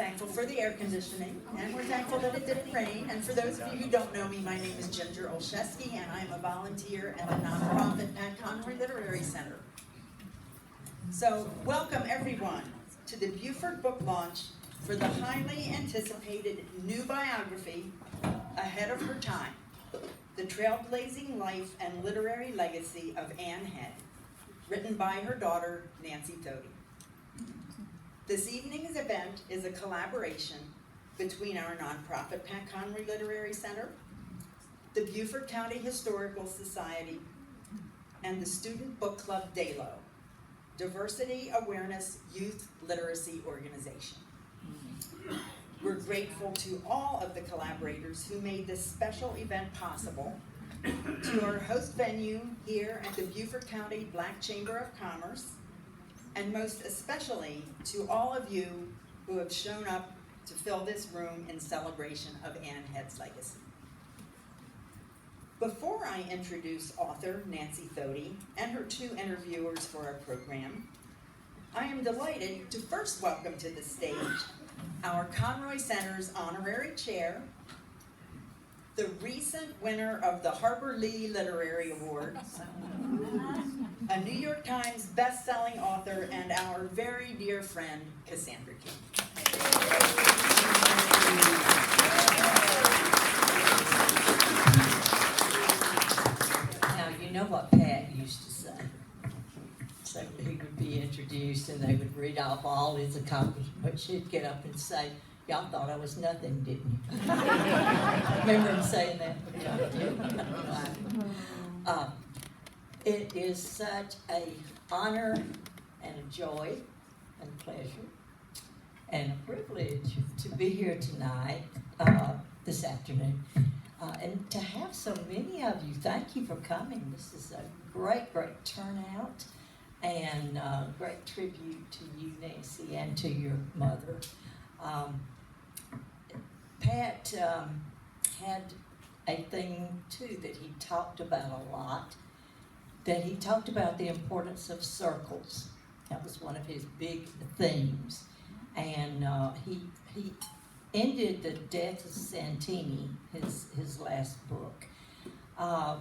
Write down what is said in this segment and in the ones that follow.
thankful for the air conditioning, and we're thankful that it didn't rain. And for those of you who don't know me, my name is Ginger Olszewski, and I'm a volunteer at the nonprofit Pat Conroy Literary Center. So, welcome everyone to the Beaufort book launch for the highly anticipated new biography, Ahead of Her Time, The Trailblazing Life and Literary Legacy of Anne Head, written by her daughter, Nancy Thode. This evening's event is a collaboration between our nonprofit Pat Conroy Literary Center, the Beaufort County Historical Society, and the student book club DAYLO, Diversity Awareness Youth Literacy Organization. We're grateful to all of the collaborators who made this special event possible, to our host venue here at the Beaufort County Black Chamber of Commerce, and most especially to all of you who have shown up to fill this room in celebration of Anne Head's legacy. Before I introduce author Nancy Thode and her two interviewers for our program, I am delighted to first welcome to the stage our Conroy Center's honorary chair, the recent winner of the Harper Lee Literary Award, a New York Times best-selling author, and our very dear friend, Cassandra King. Now, you know what Pat used to say. So he would be introduced and they would read off all his accomplishments. She'd get up and say, "Y'all thought I was nothing, didn't you?" Remember him saying that? It is such an honor and a joy and a pleasure and a privilege to be here tonight, this afternoon, and to have so many of you. Thank you for coming. This is a great, great turnout and great tribute to you, Nancy, and to your mother. Pat had a thing, too, that he talked about a lot, that he talked about the importance of circles. That was one of his big themes. And he ended The Death of Santini, his last book,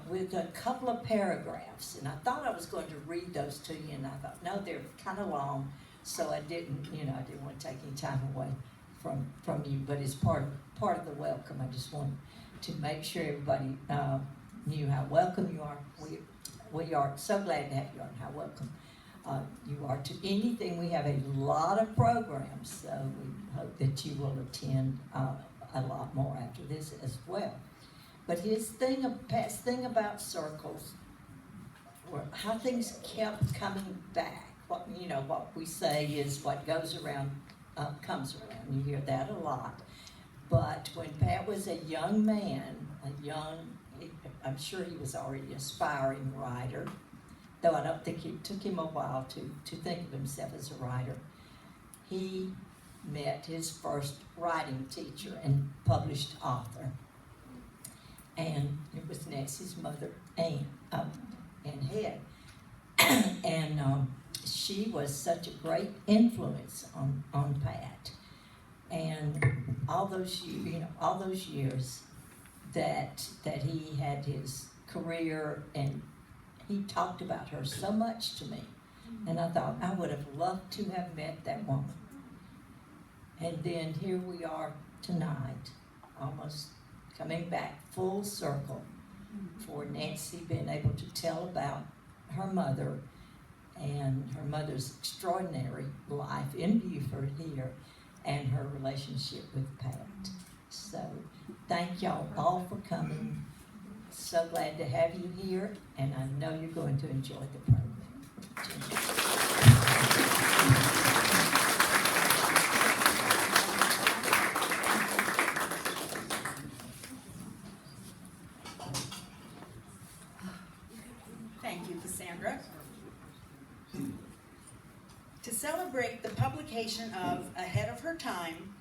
with a couple of paragraphs. And I thought I was going to read those to you, and I thought, no, they're kind of long, so I didn't want to take any time away from you, but it's part of the welcome. I just wanted to make sure everybody knew how welcome you are. We are so glad to have you, and how welcome you are to anything. We have a lot of programs, so we hope that you will attend a lot more after this as well. But Pat's thing about circles, were how things kept coming back. What we say is what goes around comes around. You hear that a lot. But when Pat was a young man, I'm sure he was already an aspiring writer, though I don't think it took him a while to think of himself as a writer. He met his first writing teacher and published author. And it was Nancy's mother, Anne Head. And she was such a great influence on Pat. And all those years that he had his career, and he talked about her so much to me. And I thought I would have loved to have met that woman. And then here we are tonight, almost coming back full circle for Nancy being able to tell about her mother and her mother's extraordinary life in Beaufort here and her relationship with Pat. So thank y'all all for coming. So glad to have you here, and I know you're going to enjoy the program. Thank you, Cassandra. To celebrate the publication of Ahead of Her Time,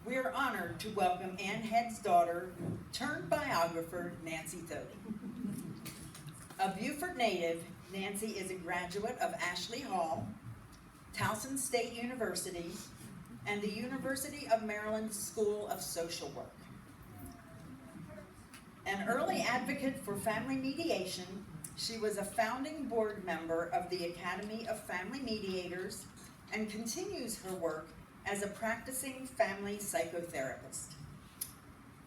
we are honored to welcome Anne Head's daughter, turned biographer, Nancy Thode. A Beaufort native, Nancy is a graduate of Ashley Hall, Towson State University, and the University of Maryland School of Social Work. An early advocate for family mediation, she was a founding board member of the Academy of Family Mediators and continues her work as a practicing family psychotherapist.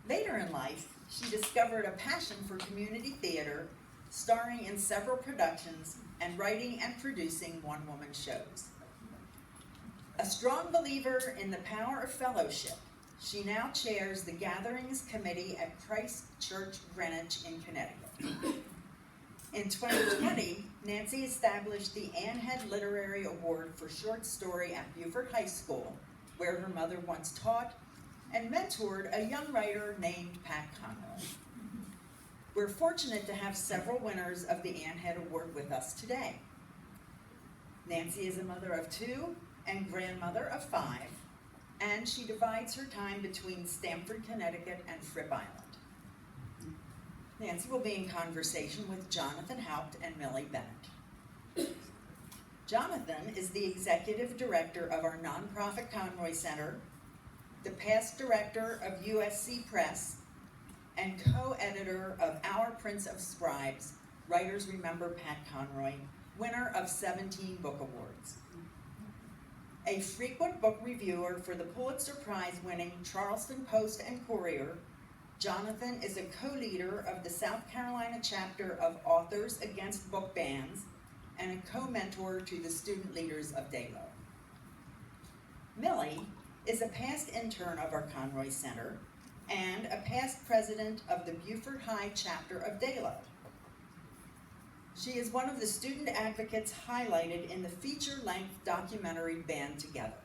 Later in life, she discovered a passion for community theater, starring in several productions and writing and producing one-woman shows. A strong believer in the power of fellowship, she now chairs the Gatherings Committee at Christ Church, Greenwich in Connecticut. In 2020, Nancy established the Ann Head Literary Award for Short Story at Beaufort High School, where her mother once taught, and mentored a young writer named Pat Conroy. We're fortunate to have several winners of the Ann Head Award with us today. Nancy is a mother of 2 and grandmother of 5, and she divides her time between Stamford, Connecticut and Fripp Island. Nancy will be in conversation with Jonathan Haupt and Millie Bennett. Jonathan is the executive director of our nonprofit Conroy Center, the past director of USC Press, and co-editor of Our Prince of Scribes, Writers Remember Pat Conroy, winner of 17 book awards. A frequent book reviewer for the Pulitzer Prize-winning Charleston Post and Courier, Jonathan is a co-leader of the South Carolina chapter of Authors Against Book Bans and a co-mentor to the student leaders of DAYLO. Millie is a past intern of our Conroy Center and a past president of the Beaufort High chapter of DAYLO. She is one of the student advocates highlighted in the feature-length documentary Band Together.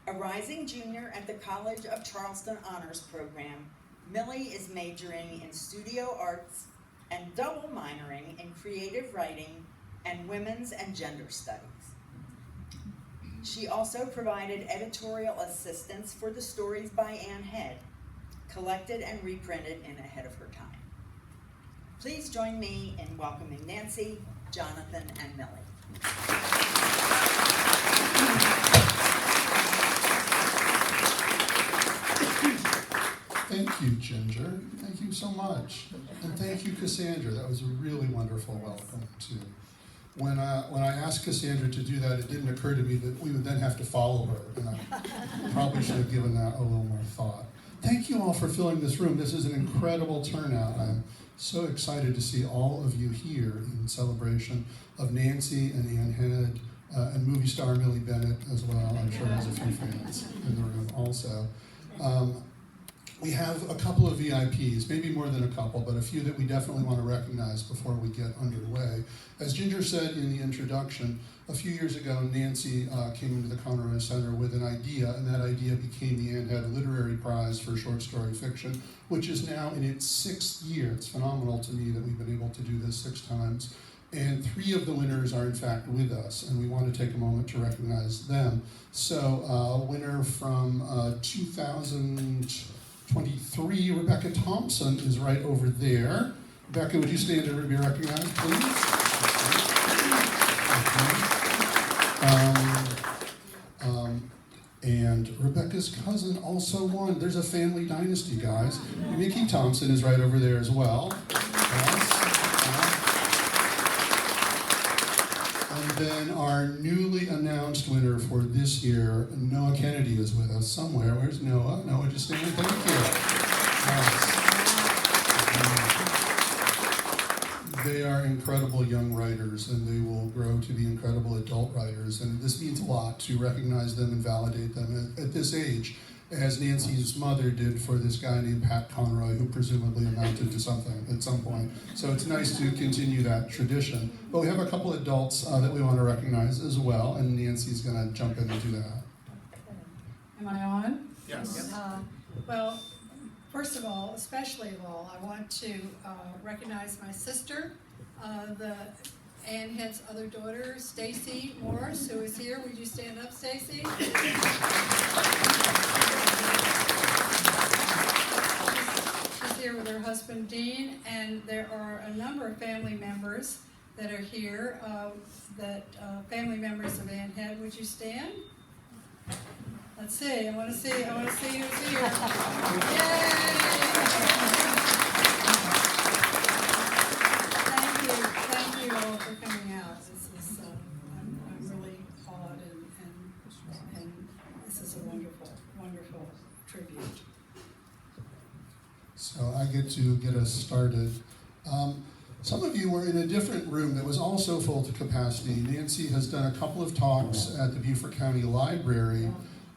A rising junior at the College of Charleston Honors Program, Millie is majoring in studio arts and double minoring in creative writing and women's and gender studies. She also provided editorial assistance for the stories by Ann Head, collected and reprinted in Ahead of Her Time. Please join me in welcoming Nancy, Jonathan, and Millie. Thank you, Ginger. Thank you so much. And thank you, Cassandra. That was a really wonderful welcome, too. When I asked Cassandra to do that, it didn't occur to me that we would then have to follow her, and I probably should have given that a little more thought. Thank you all for filling this room. This is an incredible turnout. I'm so excited to see all of you here in celebration of Nancy and Ann Head and movie star Millie Bennett as well. I'm sure has a few fans in the room also. We have a couple of VIPs, maybe more than a couple, but a few that we definitely want to recognize before we get underway. As Ginger said in the introduction, a few years ago, Nancy came into the Conroy Center with an idea, and that idea became the Ann Head Literary Prize for Short Story Fiction, which is now in its 6th year. It's phenomenal to me that we've been able to do this 6 times. And 3 of the winners are in fact with us, and we want to take a moment to recognize them. So, winner from 2023, Rebecca Thompson is right over there. Rebecca, would you stand to be recognized, please? And Rebecca's cousin also won. There's a family dynasty, guys. Nikki Thompson is right over there as well. Yes. And then our newly announced winner for this year, Noah Kennedy, is with us somewhere. Where's Noah? Noah, just stand. Thank you. Yes. They are incredible young writers, and they will grow to be incredible adult writers. And this means a lot to recognize them and validate them at this age, as Nancy's mother did for this guy named Pat Conroy, who presumably amounted to something at some point. So it's nice to continue that tradition. But we have a couple adults that we want to recognize as well, and Nancy's going to jump in and do that. Am I on? Yes. Well, first of all, especially of all, I want to recognize my sister, the Ann Head's other daughter, Stacy Morris, who is here. Would you stand up, Stacy? She's here with her husband, Dean, and there are a number of family members that are here, family members of Ann Head. Would you stand? Let's see, I want to see who's here. Yay! Thank you all for coming out. This is, I'm really awed, and this is a wonderful, wonderful tribute. So I get us started. Some of you were in a different room that was also full to capacity. Nancy has done a couple of talks at the Beaufort County Library,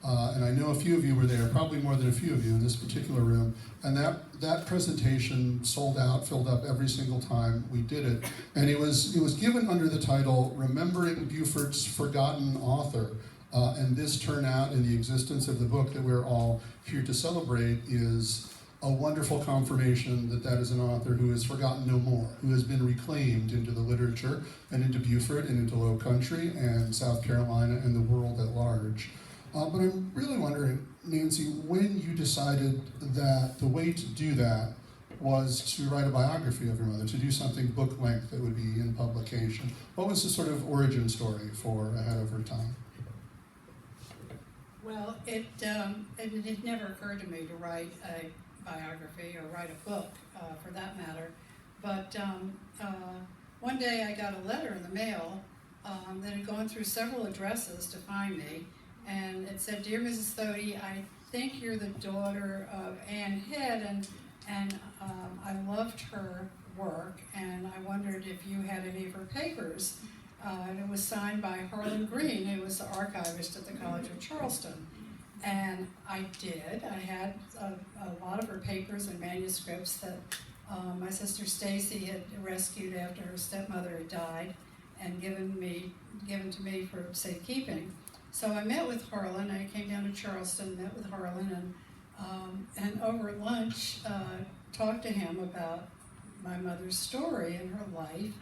and I know a few of you were there, probably more than a few of you in this particular room, and that presentation sold out, filled up every single time we did it. And it was given under the title, Remembering Beaufort's Forgotten Author. And this turnout in the existence of the book that we're all here to celebrate is a wonderful confirmation that that is an author who is forgotten no more, who has been reclaimed into the literature and into Beaufort and into Low Country and South Carolina and the world at large. But I'm really wondering, Nancy, when you decided that the way to do that was to write a biography of your mother, to do something book length that would be in publication. What was the sort of origin story for Ahead of Her Time? Well, it never occurred to me to write a biography or write a book, for that matter. But one day I got a letter in the mail that had gone through several addresses to find me, and it said, "Dear Mrs. Thode, I think you're the daughter of Ann Head, and I loved her work, and I wondered if you had any of her papers." And it was signed by Harlan Green, who was the archivist at the College of Charleston. And I did. I had a lot of her papers and manuscripts that my sister Stacy had rescued after her stepmother had died and given to me for safekeeping. So I met with Harlan. I came down to Charleston, met with Harlan, and over lunch talked to him about my mother's story and her life.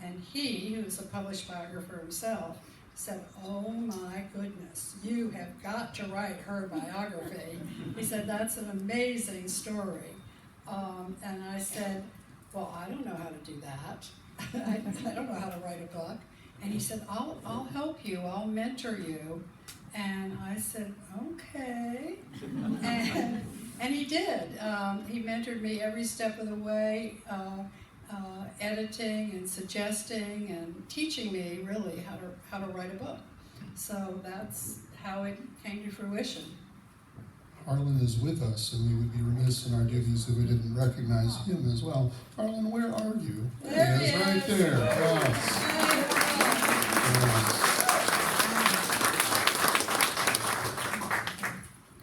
And he, who is a published biographer himself, said, "Oh my goodness, you have got to write her biography." He said, "That's an amazing story." And I said, "Well, I don't know how to do that. I don't know how to write a book." And he said, I'll help you, I'll mentor you." And I said, "Okay." And he did. He mentored me every step of the way, editing and suggesting and teaching me really how to write a book. So that's how it came to fruition. Harlan is with us, and we would be remiss in our duties if we didn't recognize him as well. Harlan, where are you? There he is. Right there. Yes.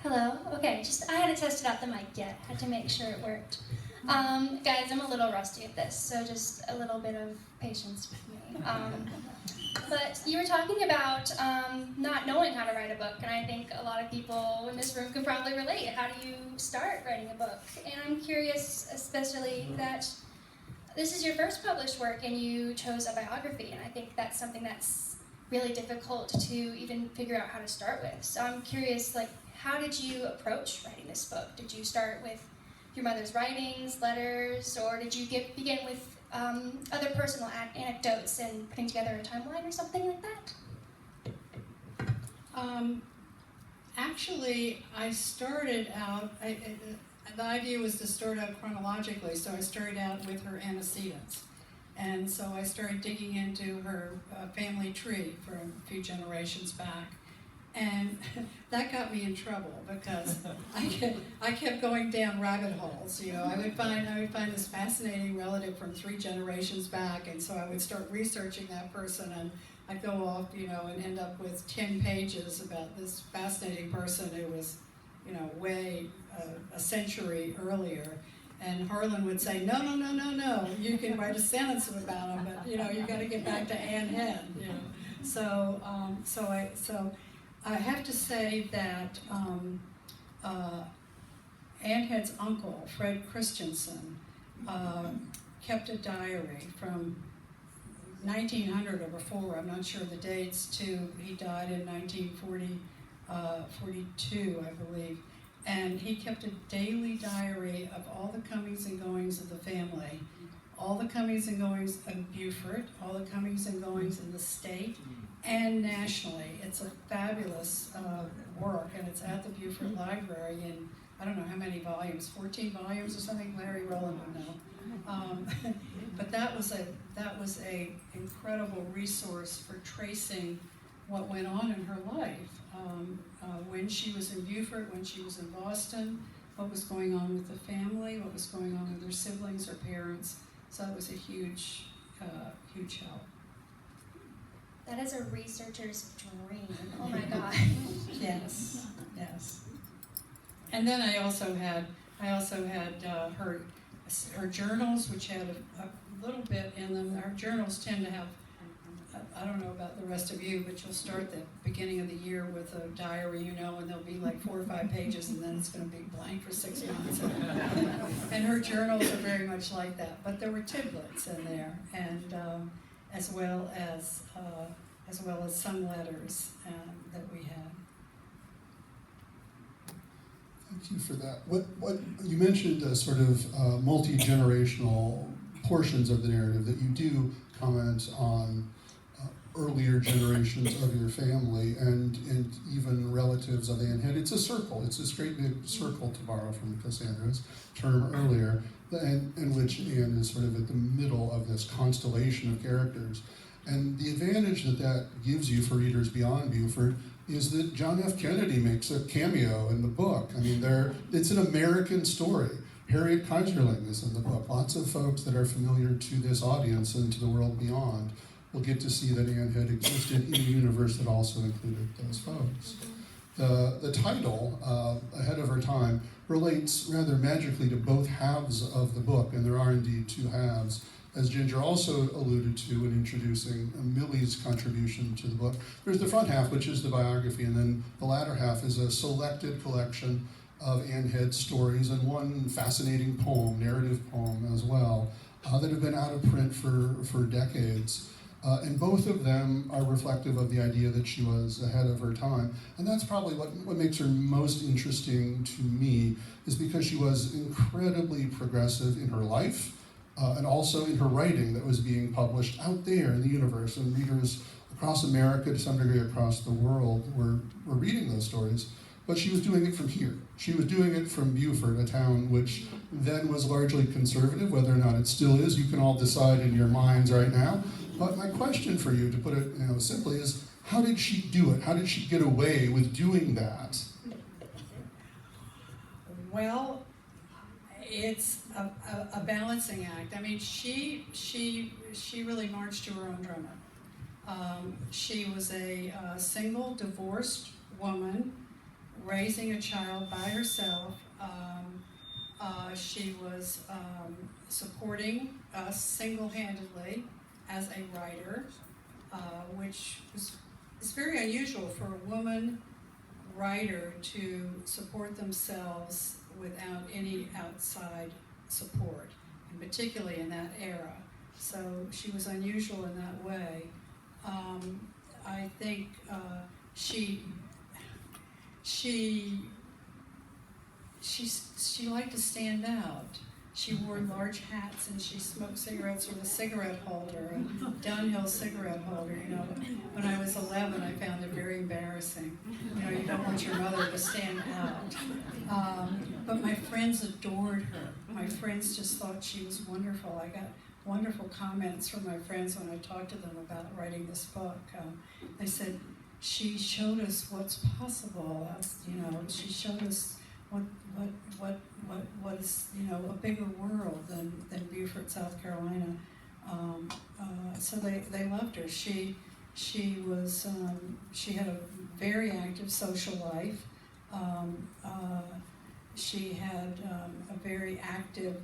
Hello. Okay, I hadn't tested out the mic yet. Had to make sure it worked. Guys, I'm a little rusty at this, so just a little bit of patience with me. But you were talking about not knowing how to write a book, and I think a lot of people in this room can probably relate. How do you start writing a book? And I'm curious, especially that this is your first published work, and you chose a biography, and I think that's something that's really difficult to even figure out how to start with. So I'm curious, how did you approach writing this book? Did you start with your mother's writings, letters, or did you begin with other personal anecdotes and putting together a timeline or something like that? Actually, I started out, the idea was to start out chronologically, so I started out with her antecedents. And so I started digging into her family tree for a few generations back. And that got me in trouble because I kept going down rabbit holes. I would find this fascinating relative from 3 generations back, and so I would start researching that person, and I'd go off, and end up with 10 pages about this fascinating person who was, way a century earlier. And Harlan would say, no, you can write a sentence about him, but you got to get back to Ann Head. So I have to say that Ann Head's uncle, Fred Christensen, kept a diary from 1900 or before, I'm not sure the dates, to he died in 1942, I believe. And he kept a daily diary of all the comings and goings of the family all the comings and goings of Beaufort, all the comings and goings in the state and nationally. It's a fabulous work, and it's at the Beaufort Library in, I don't know how many volumes, 14 volumes or something. Larry Rowland would know. But that was a incredible resource for tracing what went on in her life, when she was in Beaufort, when she was in Boston, what was going on with the family, what was going on with her siblings or parents. So it was a huge, huge help. That is a researcher's dream. Oh my God. Yes, yes. And then I also had her journals, which had a little bit in them. Her journals tend to have, I don't know about the rest of you, but you'll start the beginning of the year with a diary, you know, and there'll be like 4 or 5 pages, and then it's going to be blank for 6 months. And her journals are very much like that. But there were tidbits in there, and as well as some letters that we had. Thank you for that. What you mentioned sort of multi-generational portions of the narrative, that you do comment on earlier generations of your family and even relatives of Anne Head. It's a circle. It's this great big circle, to borrow from Cassandra's term earlier, in which Anne is sort of at the middle of this constellation of characters. And the advantage that gives you for readers beyond Beaufort is that John F. Kennedy makes a cameo in the book. I mean, it's an American story. Harriet Kaiserling is in the book. Lots of folks that are familiar to this audience and to the world beyond will get to see that Anne Head existed in a universe that also included those folks. The title, Ahead of Her Time, relates rather magically to both halves of the book, and there are indeed 2 halves, as Ginger also alluded to in introducing Millie's contribution to the book. There's the front half, which is the biography, and then the latter half is a selected collection of Anne Head stories and one fascinating poem, narrative poem as well, that have been out of print for decades. And both of them are reflective of the idea that she was ahead of her time. And that's probably what makes her most interesting to me, is because she was incredibly progressive in her life, and also in her writing that was being published out there in the universe. And readers across America, to some degree across the world, were reading those stories. But she was doing it from here. She was doing it from Beaufort, a town which then was largely conservative. Whether or not it still is, you can all decide in your minds right now. But my question for you, to put it simply, is how did she do it? How did she get away with doing that? Well, it's a balancing act. I mean, she really marched to her own drummer. She was a single, divorced woman raising a child by herself. She was supporting us single-handedly as a writer, which is very unusual for a woman writer to support themselves without any outside support, and particularly in that era. So she was unusual in that way. I think she liked to stand out. She wore large hats and she smoked cigarettes with a cigarette holder, a downhill cigarette holder. When I was 11, I found it very embarrassing. You don't want your mother to stand out. But my friends adored her. My friends just thought she was wonderful. I got wonderful comments from my friends when I talked to them about writing this book. They said, she showed us what's possible. She showed us what is a bigger world than Beaufort, South Carolina. So they loved her. She had a very active social life. She had a very active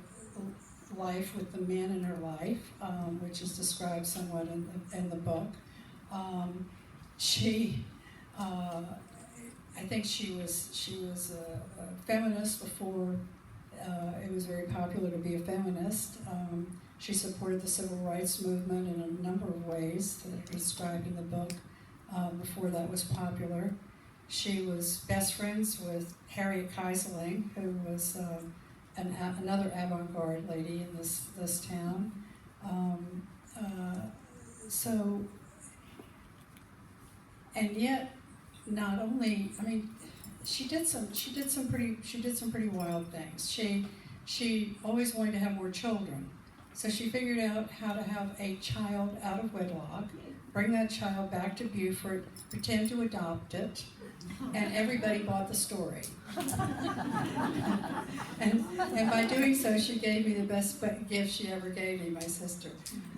life with the men in her life, which is described somewhat in the book. I think she was a feminist before it was very popular to be a feminist. She supported the civil rights movement in a number of ways that are described in the book before that was popular. She was best friends with Harriet Kaiserling, who was another avant-garde lady in this town. So, and yet, not only, I mean, she did some pretty wild things. She always wanted to have more children. So she figured out how to have a child out of wedlock, bring that child back to Beaufort, pretend to adopt it, and everybody bought the story. and by doing so, she gave me the best gift she ever gave me, my sister.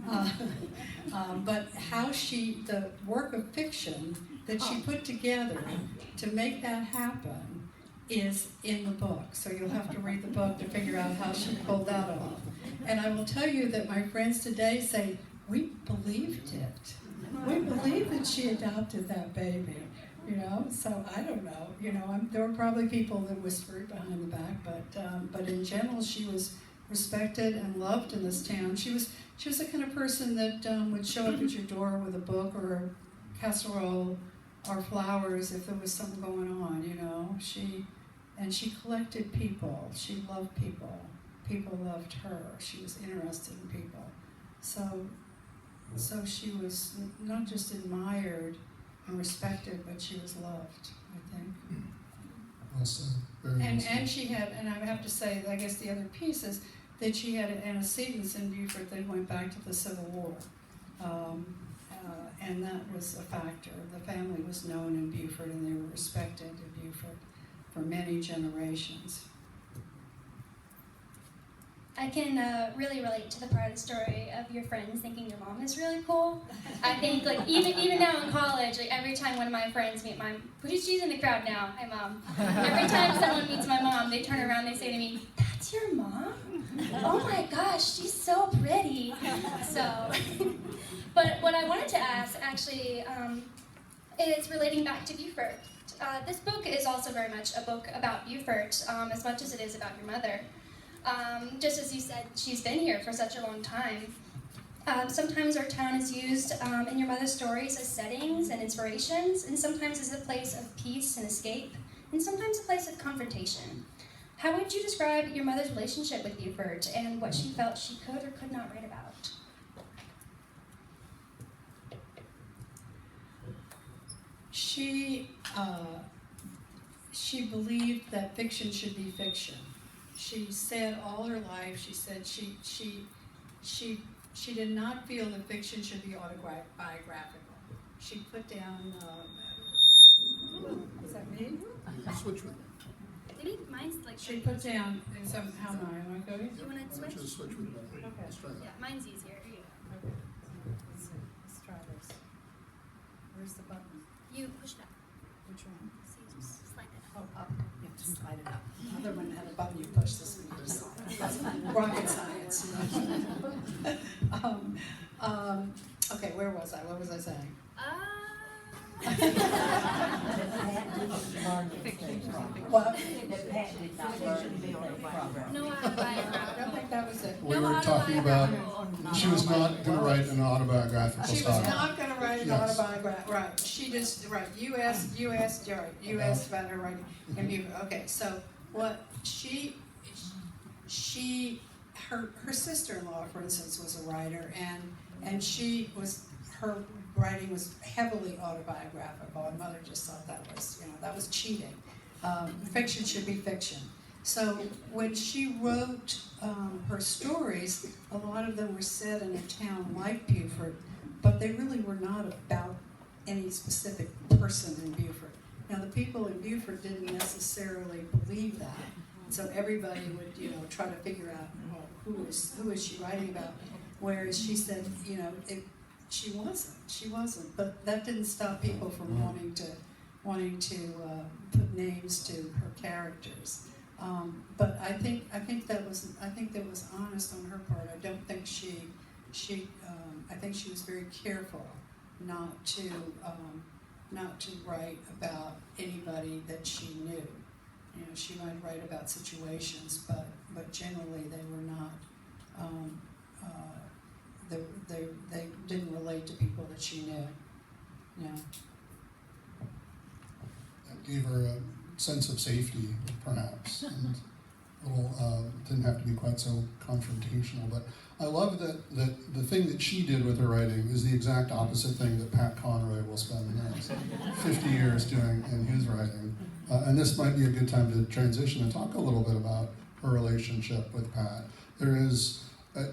But how the work of fiction that she put together to make that happen is in the book. So you'll have to read the book to figure out how she pulled that off. And I will tell you that my friends today say, we believed it. We believed that she adopted that baby. So I don't know. There were probably people that whispered behind the back, but in general, she was respected and loved in this town. She was the kind of person that would show up at your door with a book or a casserole or flowers if there was something going on. She collected people. She loved people. People loved her. She was interested in people. So she was not just admired and respected, but she was loved, I think. Well said. Very well said. And she had, and I have to say, I guess the other piece is that she had antecedents in Beaufort that went back to the Civil War. And that was a factor. The family was known in Beaufort and they were respected in Beaufort for many generations. I can really relate to the part of the story of your friends thinking your mom is really cool. I think, even now in college, every time one of my friends meet my, she's in the crowd now, hi mom. Every time someone meets my mom, they turn around, they say to me, that's your mom? Oh my gosh, she's so pretty. So, but what I wanted to ask, actually, is relating back to Beaufort. This book is also very much a book about Beaufort, as much as it is about your mother. Just as you said, she's been here for such a long time. Sometimes our town is used in your mother's stories as settings and inspirations, and sometimes as a place of peace and escape, and sometimes a place of confrontation. How would you describe your mother's relationship with Beaufort and what she felt she could or could not write about? She believed that fiction should be fiction. She said all her life, she said she did not feel that fiction should be autobiographical. She put down, is that me? Switch with me. Maybe mine's like... She put down, how am I going? You want to switch? Switch with me. Okay. Let's try that. Yeah, mine's easier. Here you go. Okay. Let's see. Let's try this. Where's the button? You push it up. Which one? See, just slide it up. Oh, up. You have to slide it up. The other one had a button, you push this one, you just slide it. Rocket science. Okay, where was I? What was I saying? What? No, I don't think that was it. We were talking about, she was not going to write an autobiographical She was style. not going to write an Yes. autobiography, right? She just, right, you asked about her writing. And you, okay, so what her sister-in-law, for instance, was a writer, and her writing was heavily autobiographical, and Mother just thought that was cheating. Fiction should be fiction. So when she wrote her stories, a lot of them were set in a town like Beaufort, but they really were not about any specific person in Beaufort. Now the people in Beaufort didn't necessarily believe that, so everybody would try to figure out, well, who is she writing about? Whereas she said, she wasn't. But that didn't stop people from wanting to put names to her characters. But I think that was honest on her part. I don't think I think she was very careful not to write about anybody that she knew. She might write about situations, but generally they were not. They didn't relate to people that she knew. Yeah. That gave her a sense of safety, perhaps. And didn't have to be quite so confrontational, but I love that the thing that she did with her writing is the exact opposite thing that Pat Conroy will spend the next 50 years doing in his writing. And this might be a good time to transition and talk a little bit about her relationship with Pat. There is,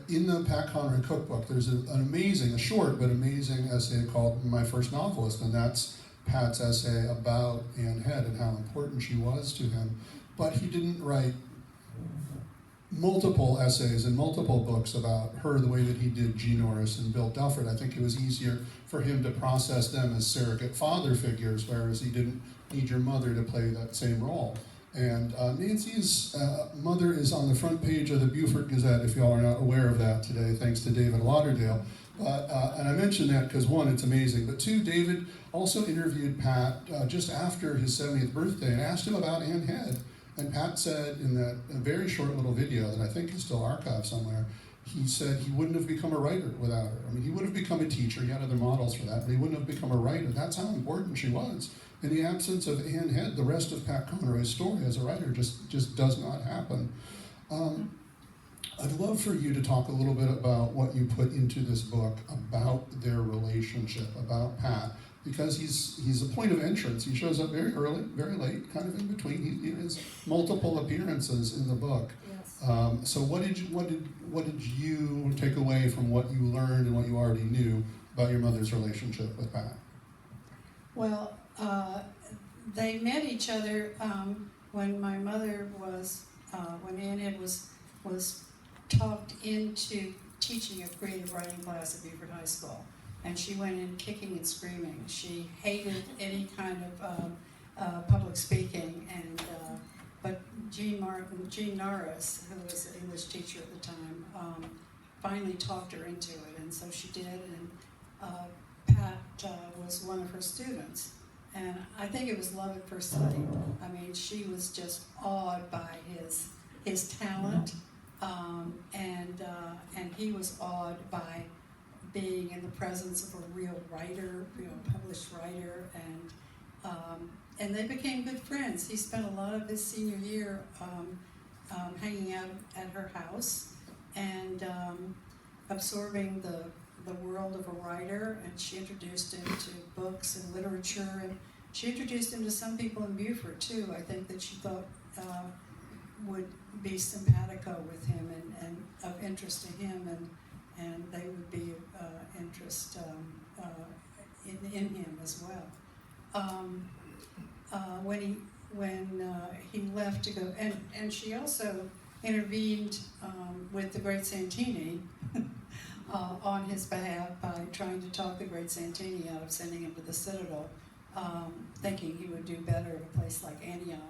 in the Pat Conroy cookbook, there's a short but amazing essay called My First Novelist, and that's Pat's essay about Anne Head and how important she was to him. But he didn't write multiple essays and multiple books about her the way that he did G. Norris and Bill Dufford. I think it was easier for him to process them as surrogate father figures, whereas he didn't need your mother to play that same role. And Nancy's mother is on the front page of the Beaufort Gazette, if y'all are not aware of that today, thanks to David Lauderdale. And I mention that because, one, it's amazing, but two, David also interviewed Pat just after his 70th birthday and asked him about Anne Head. And Pat said in that very short little video that I think is still archived somewhere, he said he wouldn't have become a writer without her. I mean, he would have become a teacher, he had other models for that, but he wouldn't have become a writer. That's how important she was. In the absence of Anne Head, the rest of Pat Conroy's story as a writer just does not happen. I'd love for you to talk a little bit about what you put into this book about their relationship, about Pat, because he's a point of entrance. He shows up very early, very late, kind of in between. He has multiple appearances in the book. Yes. So what did you take away from what you learned and what you already knew about your mother's relationship with Pat? Well, they met each other when my mother was, when Anne Head was talked into teaching a creative writing class at Beaufort High School. And she went in kicking and screaming. She hated any kind of public speaking, and but Jean Norris, who was the English teacher at the time, finally talked her into it, and so she did. And Pat was one of her students, and I think it was love at first sight. I mean, she was just awed by his talent, and he was awed by being in the presence of a real writer, published writer, and they became good friends. He spent a lot of his senior year hanging out at her house and absorbing the world of a writer, and she introduced him to books and literature, and she introduced him to some people in Beaufort too, I think, that she thought would be simpatico with him and of interest to him, and they would be of interest in him as well. When he left to go, and she also intervened with the great Santini on his behalf by trying to talk the great Santini out of sending him to the Citadel, thinking he would do better at a place like Antioch.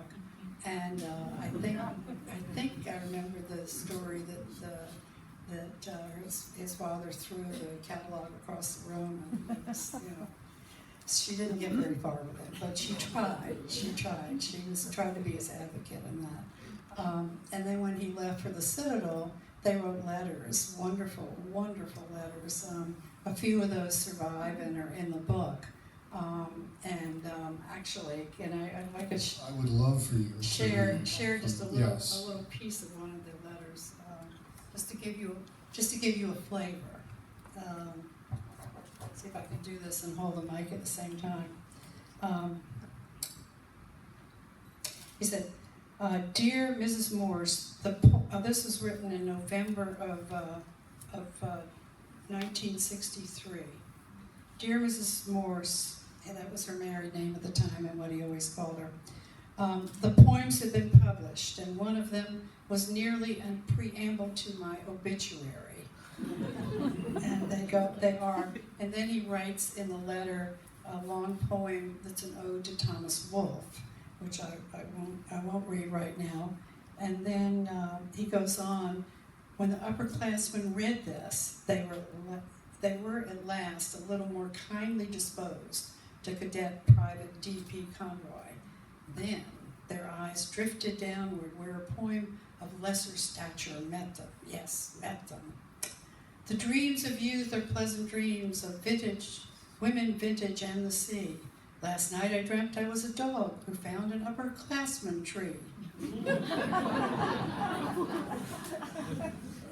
And I think I remember the story that his father threw the catalog across the room, and she didn't get very far with it, but she tried. She was trying to be his advocate in that. And then when he left for the Citadel, they wrote letters, wonderful, wonderful letters. A few of those survive and are in the book. Actually, I could I would love for you share just a little yes. a little piece of one of the letters, just to give you a flavor. See if I can do this and hold the mic at the same time. He said, "Dear Mrs. Morse, this was written in November of 1963. Dear Mrs. Morse," and that was her married name at the time and what he always called her. "The poems had been published, and one of them was nearly a preamble to my obituary." And they are. And then he writes in the letter a long poem that's an ode to Thomas Wolfe, which I won't read right now. And then he goes on, "When the upperclassmen read this, they were at last a little more kindly disposed to Cadet Private D.P. Conroy. Then their eyes drifted downward where a poem of lesser stature met them. Yes, met them. The dreams of youth are pleasant dreams of vintage, women, vintage, and the sea. Last night I dreamt I was a dog who found an upperclassman tree.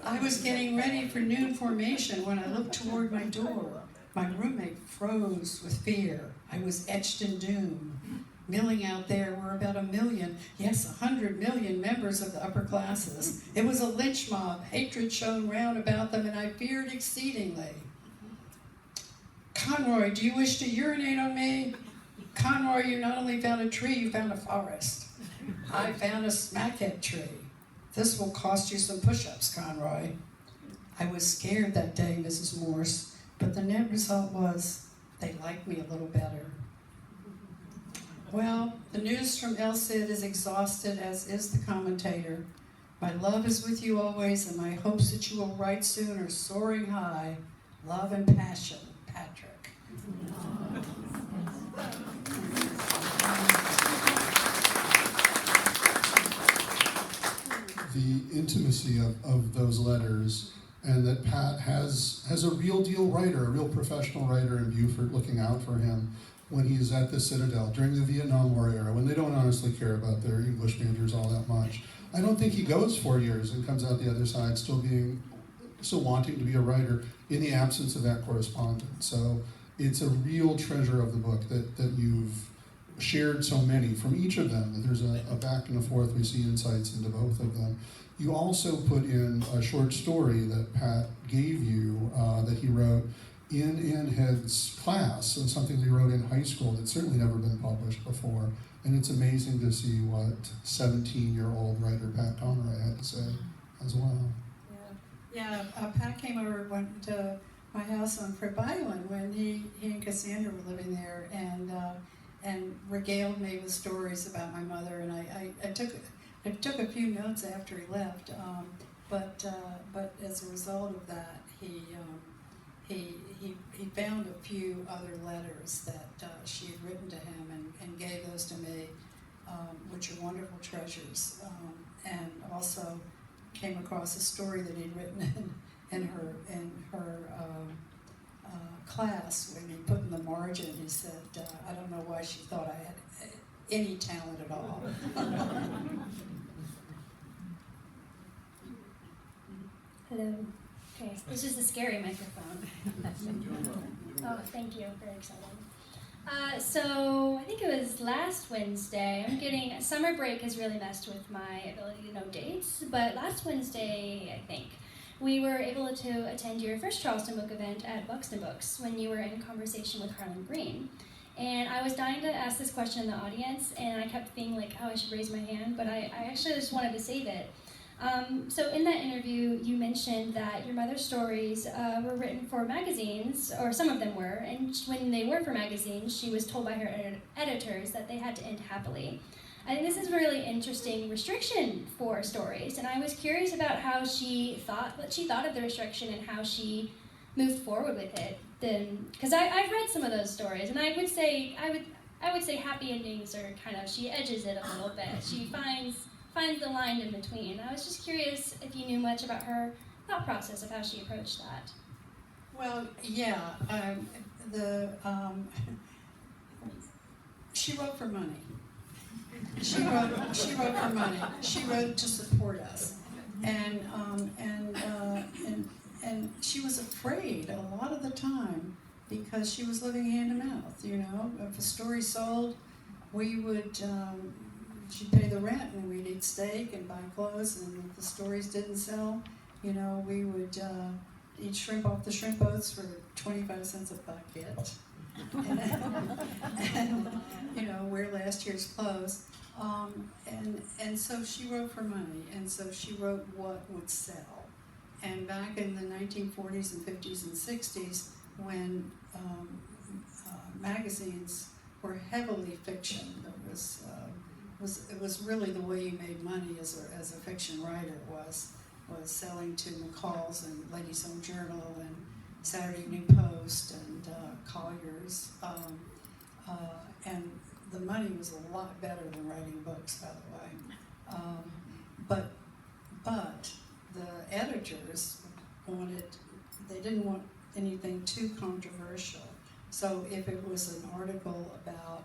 I was getting ready for noon formation when I looked toward my door. My roommate froze with fear. I was etched in doom. Milling out there were about 1 million, yes, 100 million members of the upper classes. It was a lynch mob. Hatred shone round about them, and I feared exceedingly. Conroy, do you wish to urinate on me? Conroy, you not only found a tree, you found a forest. I found a smackhead tree. This will cost you some push-ups, Conroy. I was scared that day, Mrs. Morse, but the net result was they liked me a little better. Well, the news from El Cid is exhausted, as is the commentator. My love is with you always, and my hopes that you will write soon are soaring high. Love and passion, Patrick. The intimacy of those letters, and that Pat has a real deal writer, a real professional writer in Beaufort looking out for him when he's at the Citadel during the Vietnam War era, when they don't honestly care about their English majors all that much. I don't think he goes 4 years and comes out the other side still wanting to be a writer in the absence of that correspondence. So it's a real treasure of the book that you've shared so many from each of them. There's a back and a forth. We see insights into both of them. You also put in a short story that Pat gave you that he wrote in Ann Head's class, so something that he wrote in high school that's certainly never been published before. And it's amazing to see what 17-year-old writer Pat Conroy had to say as well. Yeah, Pat came over, went to my house on Fripp Island when he and Cassandra were living there, and regaled me with stories about my mother. And I took a few notes after he left, but as a result of that, he found a few other letters that she had written to him and gave those to me, which are wonderful treasures, and also came across a story that he'd written in her class when he put in the margin. He said, I don't know why she thought I had any talent at all. Hello. Okay, this is the scary microphone. Oh, thank you. Very excited. So I think it was last Wednesday. Summer break has really messed with my ability to know dates, but last Wednesday, I think, we were able to attend your first Charleston book event at Buxton Books when you were in conversation with Harlan Green. And I was dying to ask this question in the audience, and I kept being like, oh, I should raise my hand, but I actually just wanted to save it. So in that interview, you mentioned that your mother's stories were written for magazines, or some of them were, and when they were for magazines, she was told by her editors that they had to end happily. I think this is a really interesting restriction for stories, and I was curious about what she thought of the restriction and how she moved forward with it. Because I've read some of those stories, and I would say happy endings are kind of, she edges it a little bit. She finds the line in between. I was just curious if you knew much about her thought process of how she approached that. Well, yeah, she wrote for money. She wrote for money. She wrote to support us, and she was afraid a lot of the time because she was living hand to mouth. You know, if a story sold, we would. She'd pay the rent, and we'd eat steak and buy clothes. And if the stories didn't sell, you know, we would eat shrimp off the shrimp boats for 25 cents a bucket, and you know, wear last year's clothes. And so she wrote for money, and so she wrote what would sell. And back in the 1940s and 50s and 60s, when magazines were heavily fiction, it was really the way you made money as a fiction writer was selling to McCall's and Ladies' Home Journal and Saturday Evening Post and Collier's, and the money was a lot better than writing books, by the way. But the editors they didn't want anything too controversial. So if it was an article about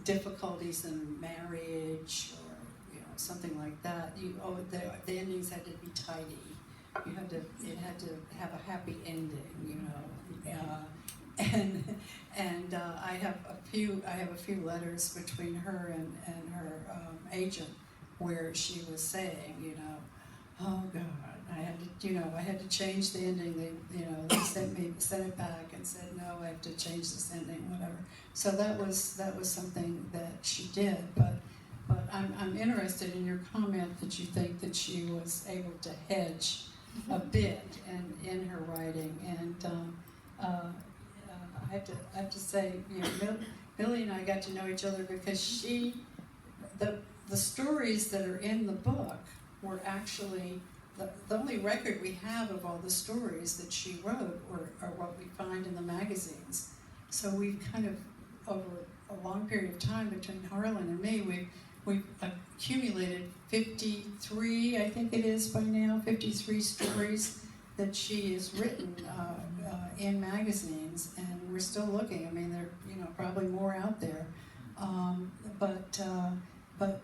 difficulties in marriage or something like that, the endings had to be tidy. It had to have a happy ending, and I have a few letters between her and her agent where she was saying, oh God, I had to change the ending. They sent it back and said, no, I have to change this ending, whatever. So that was something that she did, but I'm interested in your comment that you think that she was able to hedge a bit in her writing, and I have to say, Millie and I got to know each other because the stories that are in the book were actually the only record we have of all the stories that she wrote are what we find in the magazines. So we've kind of, over a long period of time between Harlan and me, we've accumulated 53, I think it is by now, 53 stories that she has written in magazines, and we're still looking. I mean, there probably more out there, but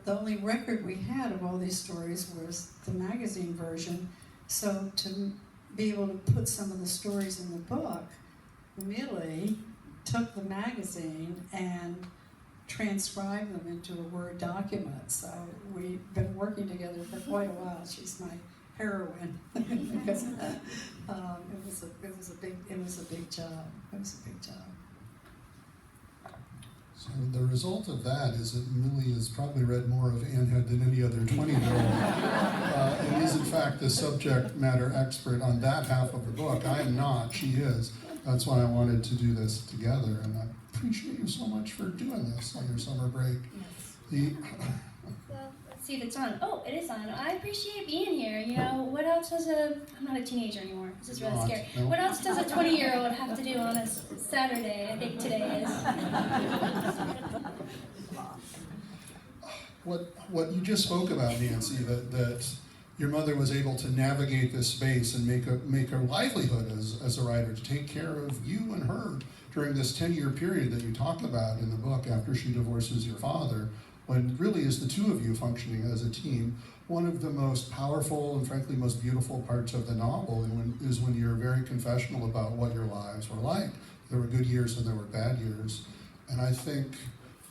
the only record we had of all these stories was the magazine version. So to be able to put some of the stories in the book, Millie took the magazine and transcribed them into a Word document. So we've been working together for quite a while. She's my heroine because of that. It was a big job. So the result of that is that Millie has probably read more of Anne Head than any other 20-year-old, and is in fact the subject matter expert on that half of the book. I am not, she is. That's why I wanted to do this together, and I appreciate you so much for doing this on your summer break. Yes. Well, let's see if it's on. Oh, it is on. I appreciate being here. What else does I'm not a teenager anymore. This is really scary. No. What else does a 20-year-old have to do on a Saturday? I think today is. What you just spoke about, Nancy, that your mother was able to navigate this space and make a livelihood as a writer, to take care of you and her during this 10-year period that you talk about in the book after she divorces your father, when really is the two of you functioning as a team. One of the most powerful and frankly most beautiful parts of the novel is when you're very confessional about what your lives were like. There were good years and there were bad years. And I think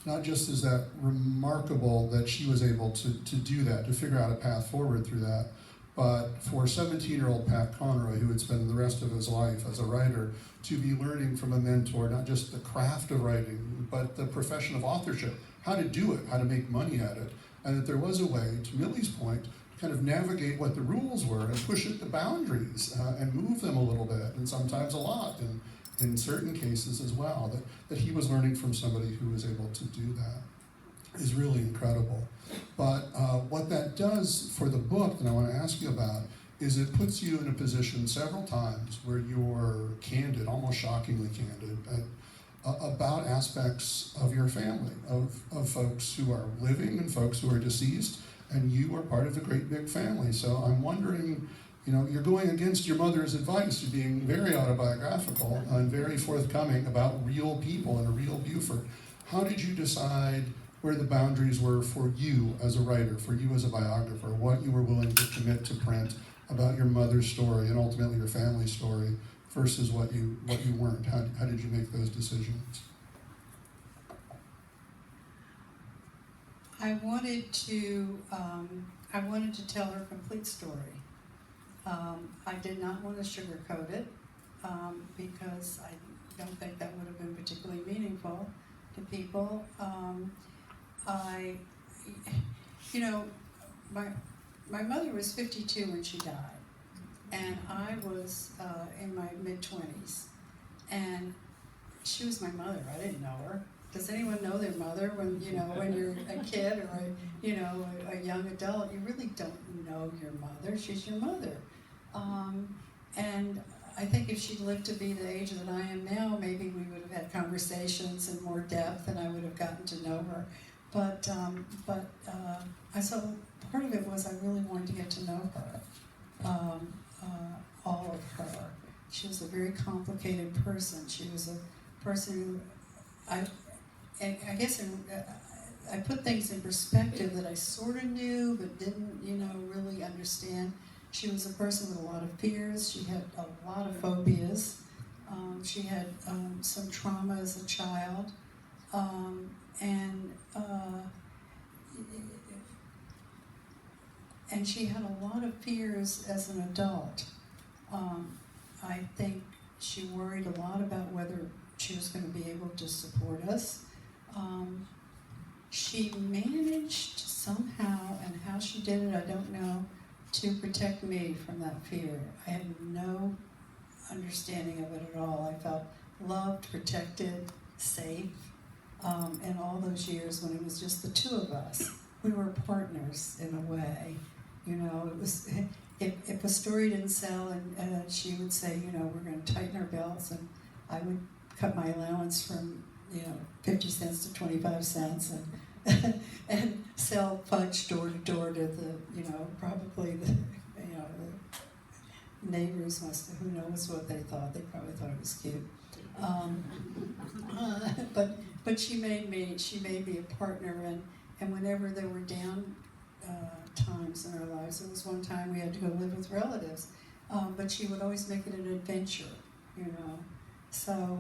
not just is that remarkable that she was able to do that, to figure out a path forward through that, but for 17-year-old Pat Conroy, who had spent the rest of his life as a writer, to be learning from a mentor, not just the craft of writing, but the profession of authorship, how to do it, how to make money at it, and that there was a way, to Millie's point, to kind of navigate what the rules were and push it to boundaries and move them a little bit, and sometimes a lot, and in certain cases as well, that he was learning from somebody who was able to do that is really incredible. But what that does for the book that I want to ask you about is it puts you in a position several times where you're candid, almost shockingly candid, about aspects of your family, of folks who are living and folks who are deceased, and you are part of a great big family. So I'm wondering, you're going against your mother's advice. You're being very autobiographical and very forthcoming about real people in a real Beaufort. How did you decide where the boundaries were for you as a writer, for you as a biographer, what you were willing to commit to print about your mother's story and ultimately your family's story versus what you weren't? How did you make those decisions? I wanted to tell her complete story. I did not want to sugarcoat it because I don't think that would have been particularly meaningful to people. My mother was 52 when she died, and I was in my mid-20s, and she was my mother. I didn't know her. Does anyone know their mother when you're a kid or a young adult? You really don't know your mother. She's your mother. And I think if she'd lived to be the age that I am now, maybe we would have had conversations in more depth and I would have gotten to know her. But so part of it was I really wanted to get to know her, all of her. She was a very complicated person. She was a person who I guess I put things in perspective that I sort of knew but didn't, really understand. She was a person with a lot of fears. She had a lot of phobias. She had some trauma as a child, and she had a lot of fears as an adult. I think she worried a lot about whether she was going to be able to support us. She managed somehow, and how she did it, I don't know, to protect me from that fear. I had no understanding of it at all. I felt loved, protected, safe, in all those years when it was just the two of us. We were partners in a way. It was, if a story didn't sell, and she would say, we're going to tighten our belts, and I would cut my allowance from 50 cents to 25 cents, and sell fudge door to door to the probably the neighbors who knows what they thought. They probably thought it was cute. But she made me a partner, and whenever there were down times in our lives, there was one time we had to go live with relatives, but she would always make it an adventure, So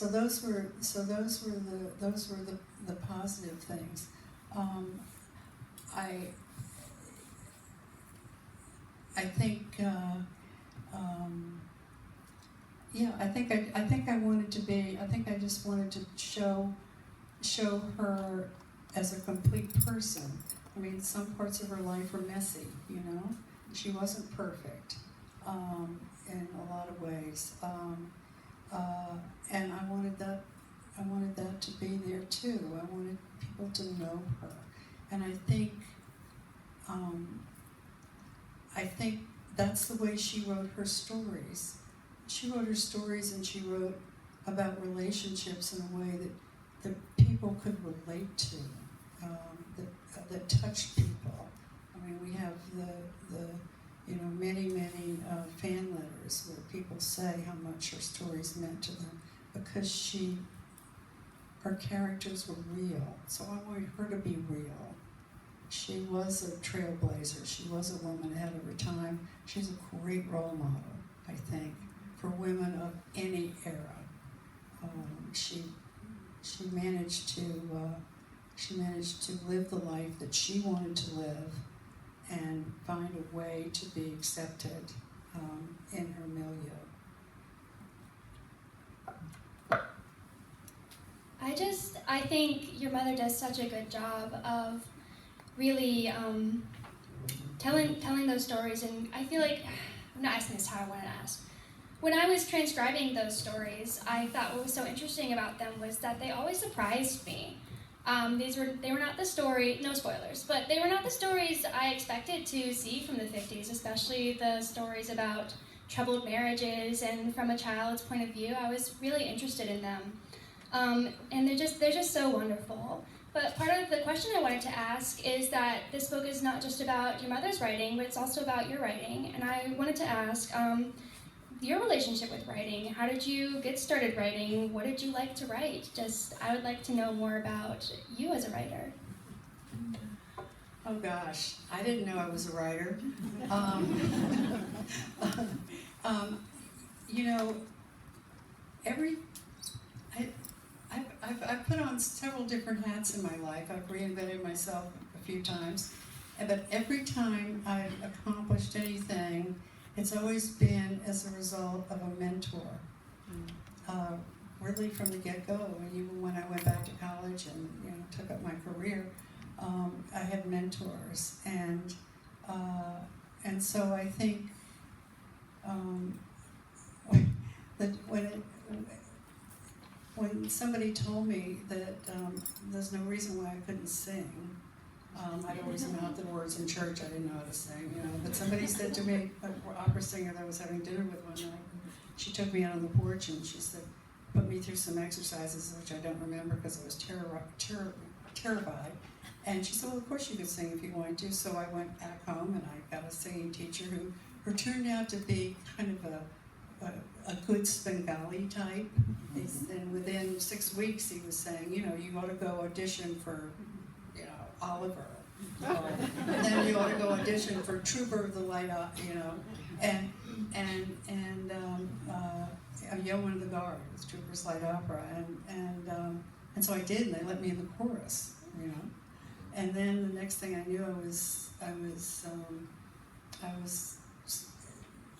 those were the positive things. I think I just wanted to show her as a complete person. I mean, some parts of her life were messy, She wasn't perfect in a lot of ways. And I wanted that to be there too. I wanted people to know her. And I think that's the way she wrote her stories. She wrote her stories, and she wrote about relationships in a way that people could relate to, that touched people. I mean, we have the many fan letters where people say how much her stories meant to them because her characters were real. So I wanted her to be real. She was a trailblazer. She was a woman ahead of her time. She's a great role model, I think, for women of any era. She managed to live the life that she wanted to live and find a way to be accepted in her milieu. I think your mother does such a good job of really telling those stories, and I feel like, I'm not asking this how I want to ask. When I was transcribing those stories, I thought what was so interesting about them was that they always surprised me. They were not the story, no spoilers, but they were not the stories I expected to see from the 50s, especially the stories about troubled marriages, and from a child's point of view, I was really interested in them. And they're just so wonderful. But part of the question I wanted to ask is that this book is not just about your mother's writing, but it's also about your writing. And I wanted to ask your relationship with writing. How did you get started writing? What did you like to write? I would like to know more about you as a writer. Oh gosh, I didn't know I was a writer. I've put on several different hats in my life. I've reinvented myself a few times, but every time I've accomplished anything, it's always been as a result of a mentor. Really from the get-go, and even when I went back to college and took up my career, I had mentors, and so I think that when somebody told me that there's no reason why I couldn't sing, I'd always mouth the words in church. I didn't know how to sing, But somebody said to me, an opera singer that I was having dinner with one night, she took me out on the porch and she said, put me through some exercises, which I don't remember because I was terrified. And she said, well, of course you could sing if you wanted to. So I went back home and I got a singing teacher who turned out to be kind of a good Svengali type. And within 6 weeks, he was saying, you know, you ought to go audition for, you know, Oliver. And then you ought to go audition for Trooper of the Light, you know, and a Yeoman of the Guard, it's Trooper's Light Opera, and so I did, and they let me in the chorus, you know. And then the next thing I knew, I was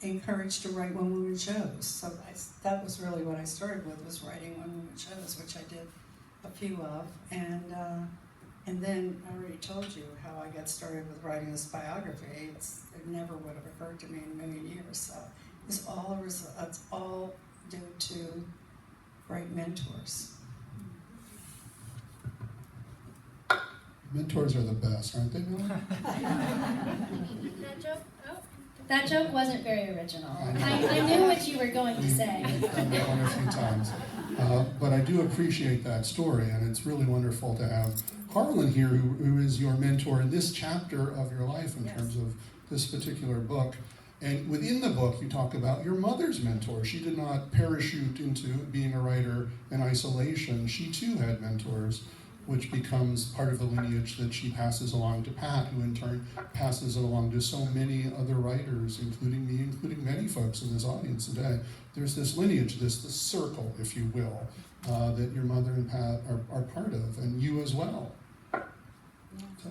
encouraged to write one-woman shows. So that was really what I started with, was writing one-woman shows, which I did a few of. And then I already told you how I got started with writing this biography. It never would have occurred to me in a million years. So it's all due to great mentors. Mentors are the best, aren't they, Millie? That joke? Oh. That joke wasn't very original. I knew what you were going to say. We've done that one a few times. But I do appreciate that story, and it's really wonderful to have Harlan here, who is your mentor in this chapter of your life in terms of this particular book. And within the book, you talk about your mother's mentor. She did not parachute into being a writer in isolation. She too had mentors, which becomes part of the lineage that she passes along to Pat, who in turn passes it along to so many other writers, including me, including many folks in this audience today. There's this lineage, this circle, if you will, that your mother and Pat are part of, and you as well. So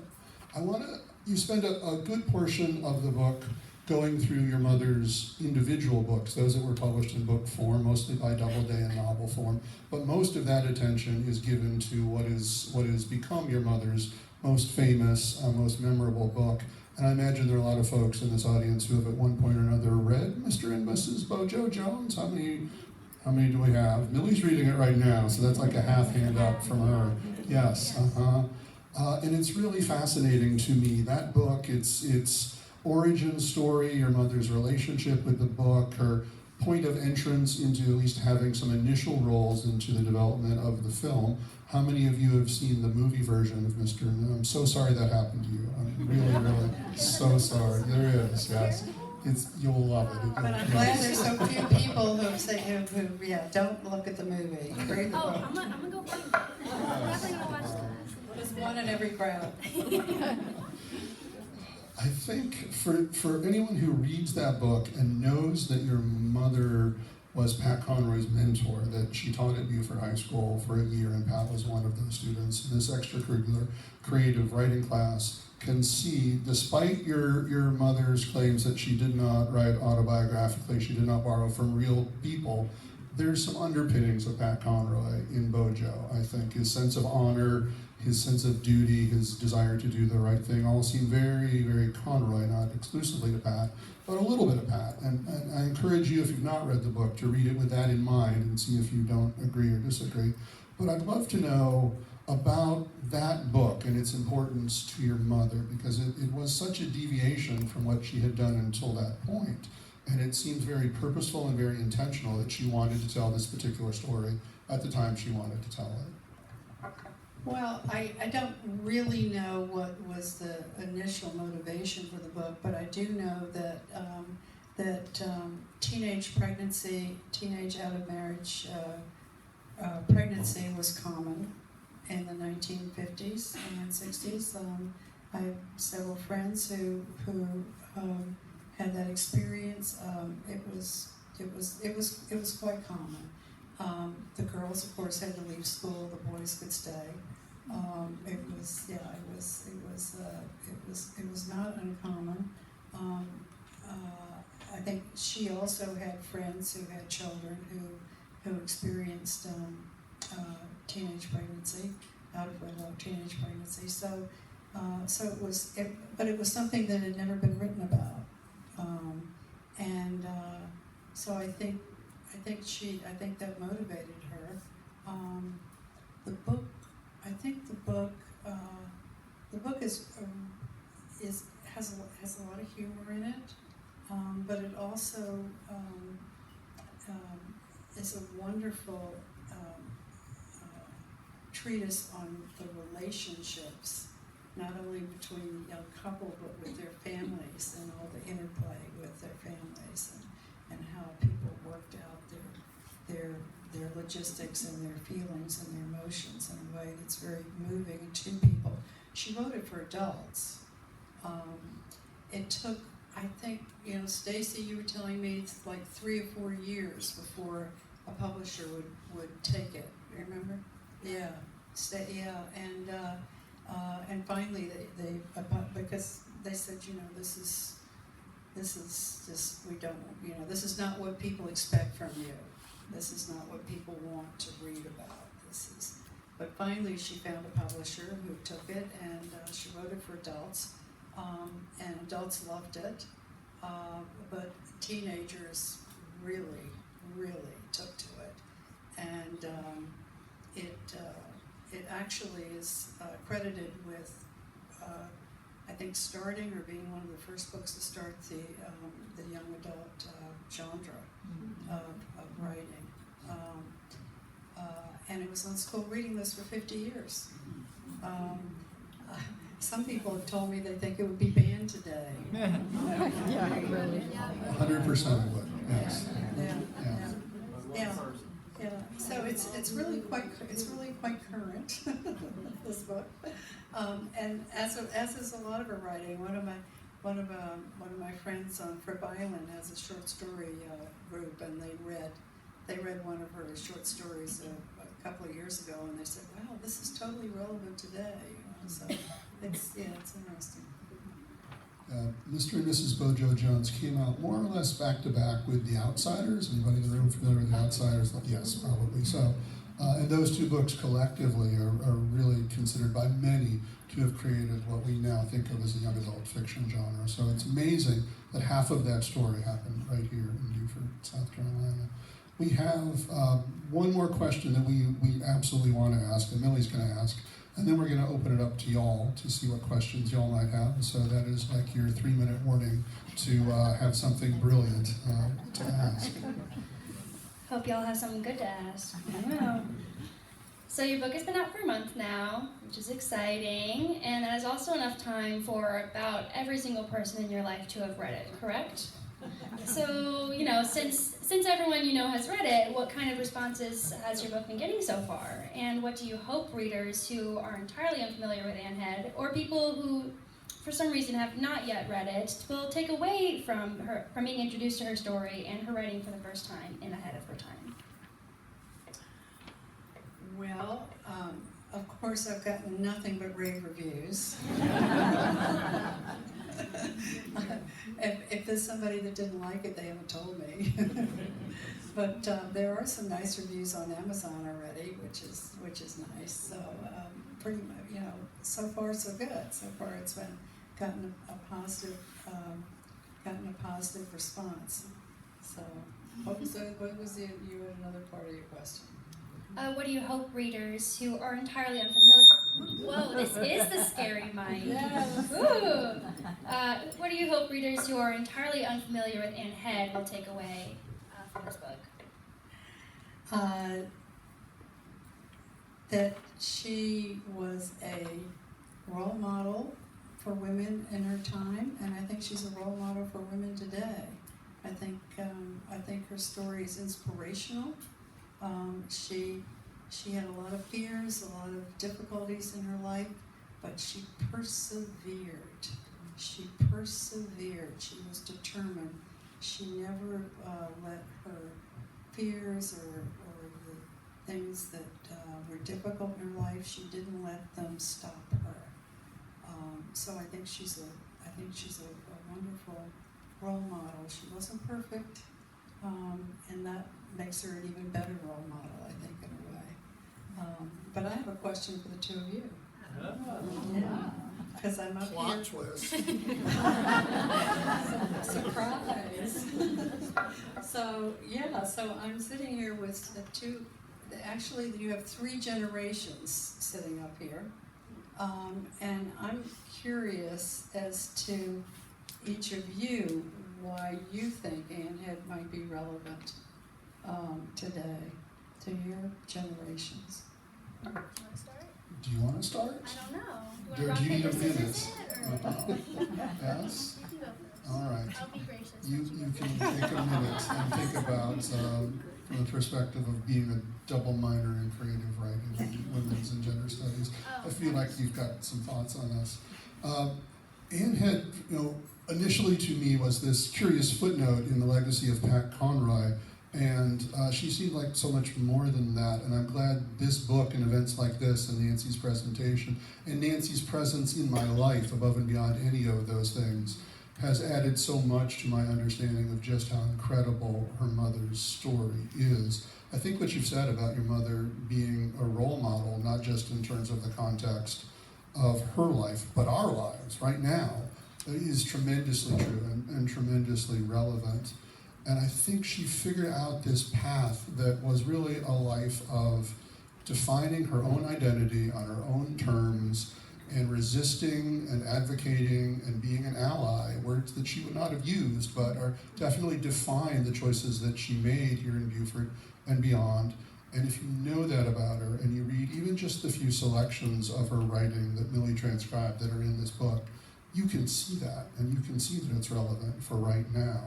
you spend a good portion of the book going through your mother's individual books, those that were published in book form, mostly by Doubleday and novel form, but most of that attention is given to what has become your mother's most famous, most memorable book. And I imagine there are a lot of folks in this audience who have at one point or another read Mr. and Mrs. Bojo Jones. How many do we have? Millie's reading it right now, so that's like a half hand up from her. Yes, and it's really fascinating to me. That book, it's origin story, your mother's relationship with the book, her point of entrance into at least having some initial roles into the development of the film. How many of you have seen the movie version of Mr. and I'm so sorry that happened to you. I'm really, really so sorry. There is, yes. You'll love it. But I'm glad there's so few people who don't look at the movie. Read the book. I'm gonna go find it. I'm definitely gonna watch that. There's one in every crowd. I think for anyone who reads that book and knows that your mother was Pat Conroy's mentor, that she taught at Beaufort High School for a year, and Pat was one of those students in this extracurricular creative writing class, can see, despite your mother's claims that she did not write autobiographically, she did not borrow from real people, there's some underpinnings of Pat Conroy in Bojo. I think his sense of honor, his sense of duty, his desire to do the right thing all seem very, very Conroy, not exclusively to Pat, but a little bit of Pat. And I encourage you, if you've not read the book, to read it with that in mind and see if you don't agree or disagree. But I'd love to know about that book and its importance to your mother, because it was such a deviation from what she had done until that point. And it seems very purposeful and very intentional that she wanted to tell this particular story at the time she wanted to tell it. Well, I don't really know what was the initial motivation for the book, but I do know that teenage pregnancy, teenage out of marriage pregnancy was common in the 1950s and 60s. I have several friends who had that experience. It was quite common. The girls, of course, had to leave school. The boys could stay. It was not uncommon. I think she also had friends who had children who experienced teenage pregnancy, out of wedlock teenage pregnancy. So it was something that had never been written about. So I think that motivated her. The book has a lot of humor in it, but it also is a wonderful treatise on the relationships, not only between the young couple, but with their families and all the interplay with their families. and how people worked out their logistics and their feelings and their emotions in a way that's very moving to people. She wrote it for adults. It took, I think, Stacy, you were telling me it's like 3 or 4 years before a publisher would take it. You remember? Yeah. And finally they because they said, this is just, we don't, this is not what people expect from you. This is not what people want to read about. But finally she found a publisher who took it, and she wrote it for adults, and adults loved it, but teenagers really, really took to it, and it actually is credited with, I think, starting or being one of the first books to start the young adult genre of writing. And it was on school reading list for 50 years. Some people have told me they think it would be banned today. Yeah, 100% would. Yes. Yeah. So it's really quite current, this book, and as is a lot of her writing. One of my friends on Fripp Island has a short story group, and they read one of her short stories a couple of years ago, and they said, "Wow, this is totally relevant today." So it's interesting. Mr. and Mrs. Bojo Jones came out more or less back to back with The Outsiders. Anybody in the room familiar with The Outsiders? Yes, probably so. And those two books collectively are really considered by many to have created what we now think of as a young adult fiction genre. So it's amazing that half of that story happened right here in Beaufort, South Carolina. We have one more question that we absolutely want to ask, and Millie's going to ask. And then we're going to open it up to y'all to see what questions y'all might have. So that is like your 3-minute warning to have something brilliant to ask. Hope y'all have something good to ask. I know. So your book has been out for a month now, which is exciting, and that is also enough time for about every single person in your life to have read it, correct? So, since everyone has read it, what kind of responses has your book been getting so far? And what do you hope readers who are entirely unfamiliar with Anne Head, or people who, for some reason, have not yet read it, will take away from being introduced to her story and her writing for the first time in Ahead of Her Time? Well, of course, I've gotten nothing but rave reviews. If there's somebody that didn't like it, they haven't told me. But there are some nice reviews on Amazon already, which is nice. So pretty much, so far so good. So far it's been gotten a positive response. So what was you had another part of your question? What do you hope readers who are entirely unfamiliar... Whoa, this is the scary mic. Yes. Ooh. What do you hope readers who are entirely unfamiliar with Anne Head will take away from this book? That she was a role model for women in her time, and I think she's a role model for women today. I think her story is inspirational. She had a lot of fears, a lot of difficulties in her life, but she persevered. She was determined. She never let her fears or the things that were difficult in her life, she didn't let them stop her. So I think she's a wonderful role model. She wasn't perfect, and that makes her an even better role model, I think, in a way. But I have a question for the two of you. Yeah. Because I'm up Plot here. twist. Surprise. So I'm sitting here with two, actually you have 3 generations sitting up here. And I'm curious as to each of you why you think Anne Head might be relevant today to your generations. You want to start? Do you want to start? I don't know. Do you need a minute? Yes? All right. I'll be gracious. You can take a minute and think about, from the perspective of being a double minor in creative writing and women's and gender studies. I feel like you've got some thoughts on this. Anne had, initially to me was this curious footnote in the legacy of Pat Conroy, and she seemed like so much more than that, and I'm glad this book and events like this and Nancy's presentation and Nancy's presence in my life above and beyond any of those things has added so much to my understanding of just how incredible her mother's story is. I think what you've said about your mother being a role model, not just in terms of the context of her life, but our lives right now, is tremendously true and tremendously relevant. And I think she figured out this path that was really a life of defining her own identity on her own terms and resisting and advocating and being an ally, words that she would not have used, but are definitely define the choices that she made here in Beaufort and beyond. And if you know that about her, and you read even just the few selections of her writing that Millie transcribed that are in this book, you can see that, and you can see that it's relevant for right now.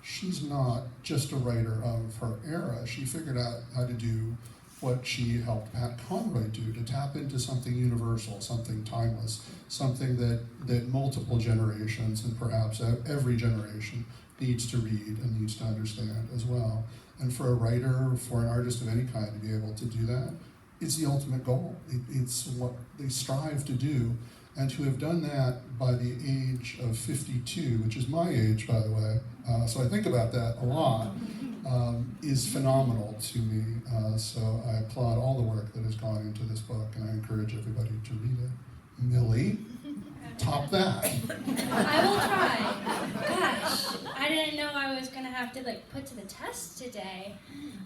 She's not just a writer of her era. She figured out how to do what she helped Pat Conroy do, to tap into something universal, something timeless, something that multiple generations, and perhaps every generation, needs to read and needs to understand as well. And for a writer, for an artist of any kind to be able to do that, it's the ultimate goal. It's what they strive to do. And to have done that by the age of 52, which is my age, by the way, so I think about that a lot, is phenomenal to me. So I applaud all the work that has gone into this book, and I encourage everybody to read it. Millie, top that. I will try. Gosh, I didn't know I was gonna have to put to the test today.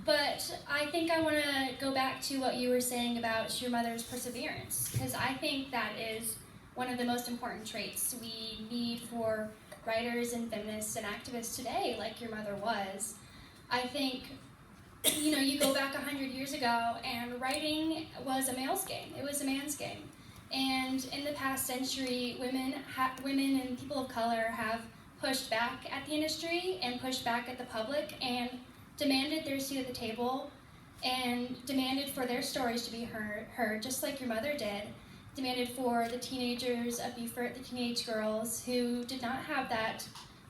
But I think I want to go back to what you were saying about your mother's perseverance, because I think that is one of the most important traits we need for writers and feminists and activists today, like your mother was. I think, you go back 100 years ago, and writing was a male's game. It was a man's game. And in the past century, women and people of color have pushed back at the industry and pushed back at the public and demanded their seat at the table and demanded for their stories to be heard, just like your mother did. Demanded for the teenagers of Beaufort, the teenage girls who did not have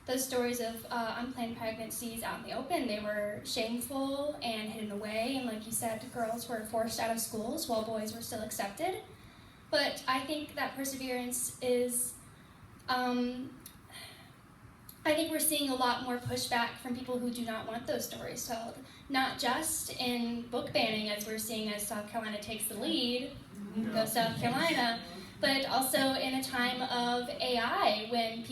those stories of unplanned pregnancies out in the open. They were shameful and hidden away, and like you said, girls were forced out of schools while boys were still accepted. But I think that perseverance is, I think we're seeing a lot more pushback from people who do not want those stories told. Not just in book banning, as we're seeing as South Carolina takes the lead, go South Carolina, but also in a time of AI, when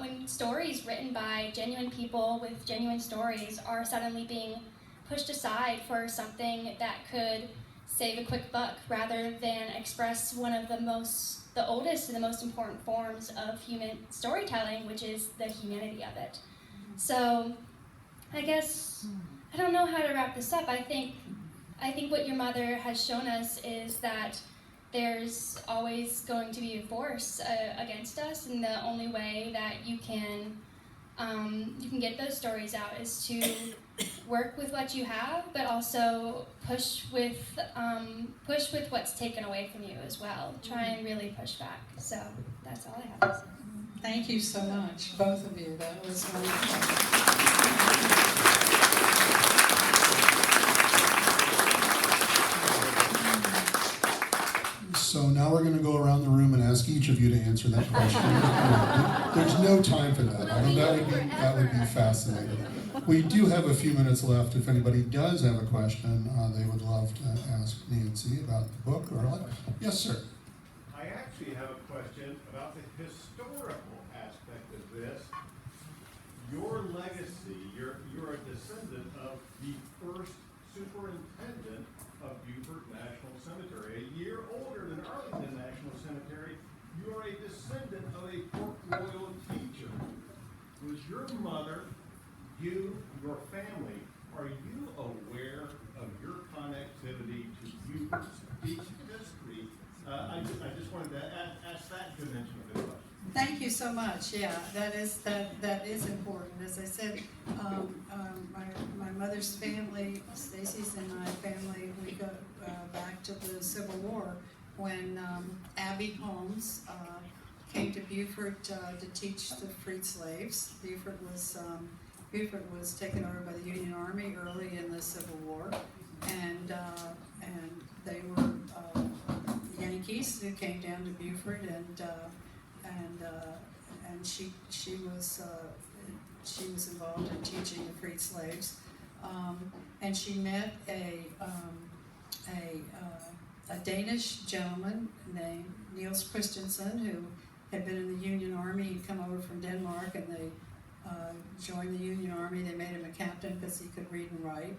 when stories written by genuine people with genuine stories are suddenly being pushed aside for something that could save a quick buck rather than express one of the oldest and the most important forms of human storytelling, which is the humanity of it. So I guess I don't know how to wrap this up. I think what your mother has shown us is that there's always going to be a force against us, and the only way that you can get those stories out is to work with what you have, but also push with what's taken away from you as well. Try and really push back. So that's all I have to say. Thank you so much, both of you. That was wonderful. So now we're going to go around the room and ask each of you to answer that question. There's no time for that. I know that would be fascinating. We do have a few minutes left. If anybody does have a question, they would love to ask Nancy about the book. Yes, sir. I actually have a question about the historical aspect of this. Your legacy, you're a descendant of the first superintendent of Beaufort National Cemetery. A year older than Arlington National Cemetery, you are a descendant of a Port Royal teacher. Was your mother, you, your family, are you aware of your connectivity to Beaufort's deep history? I just wanted to ask that dimension of the question. Thank you so much. Yeah, that is important. As I said, my mother's family, Stacy's and my family, we go back to the Civil War when Abby Holmes came to Beaufort to teach the freed slaves. Beaufort was taken over by the Union Army early in the Civil War, and they were Yankees who came down to Beaufort, and she was involved in teaching the freed slaves, and she met a Danish gentleman named Niels Christensen, who had been in the Union Army. He'd come over from Denmark, and they joined the Union Army. They made him a captain because he could read and write.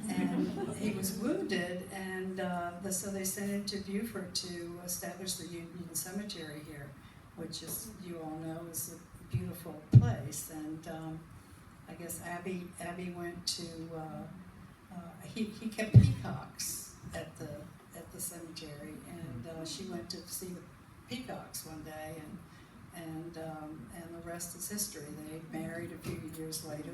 And he was wounded, and so they sent him to Beaufort to establish the Union Cemetery here, which, as you all know, is a beautiful place. And I guess Abby went to he kept peacocks at the cemetery, and she went to see the peacocks one day, and the rest is history. They married a few years later,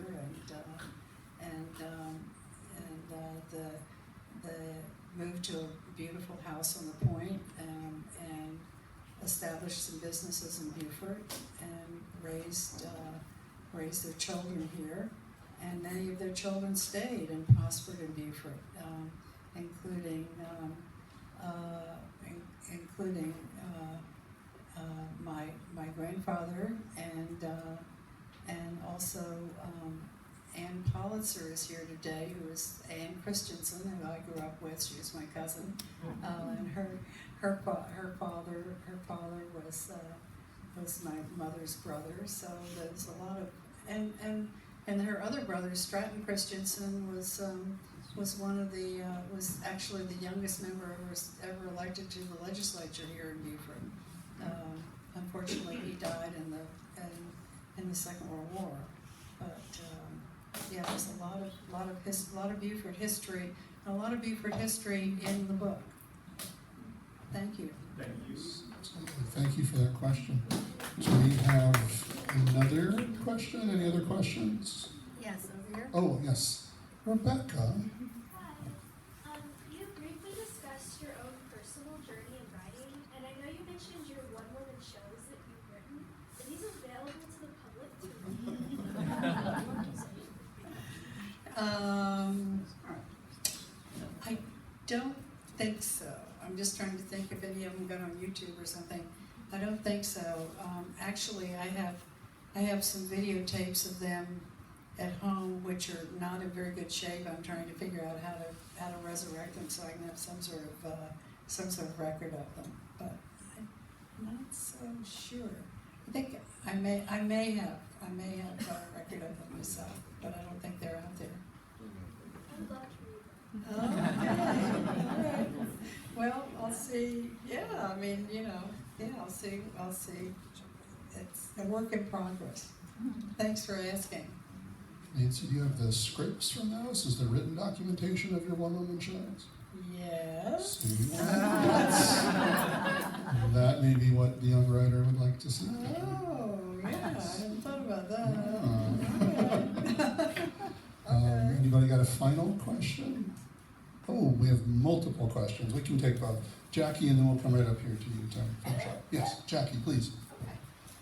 they moved to a beautiful house on the point, and established some businesses in Beaufort, and raised their children here. And many of their children stayed and prospered in Beaufort, including my grandfather, and also Ann Politzer is here today, who is Ann Christensen, who I grew up with. She was my cousin, and her father was my mother's brother. So there's a lot of and her other brother, Stratton Christensen, was one of the was actually the youngest member ever elected to the legislature here in Beaufort. Unfortunately, he died in the Second World War. But yeah, there's a lot of Beaufort history, and a lot of Beaufort history in the book. Thank you. Thank you. Thank you for that question. So we have another question. Any other questions? Yes, over here. Oh, yes. Rebecca. Hi. You briefly discussed your own personal journey in writing, and I know you mentioned your one-woman shows that you've written. Are these available to the public to I don't think so. I'm just trying to think if any of them got on YouTube or something. I don't think so. Actually, I have some videotapes of them at home, which are not in very good shape. I'm trying to figure out how to resurrect them so I can have some sort of record of them. But I'm not so sure. I think I may have a record of them myself, but I don't think they're out there. I'd love to read them. Okay. All right. Well, I'll see. Yeah, I mean, I'll see. It's a work in progress. Thanks for asking. Nancy, do you have the scripts from those? Is there written documentation of your one-woman shows? Yes. See, that may be what the young writer would like to see. Oh, yeah. I hadn't thought about that. Yeah. Anybody got a final question? Oh, we have multiple questions. We can take both. Jackie, and then we'll come right up here to you to finish up. Yes, Jackie, please.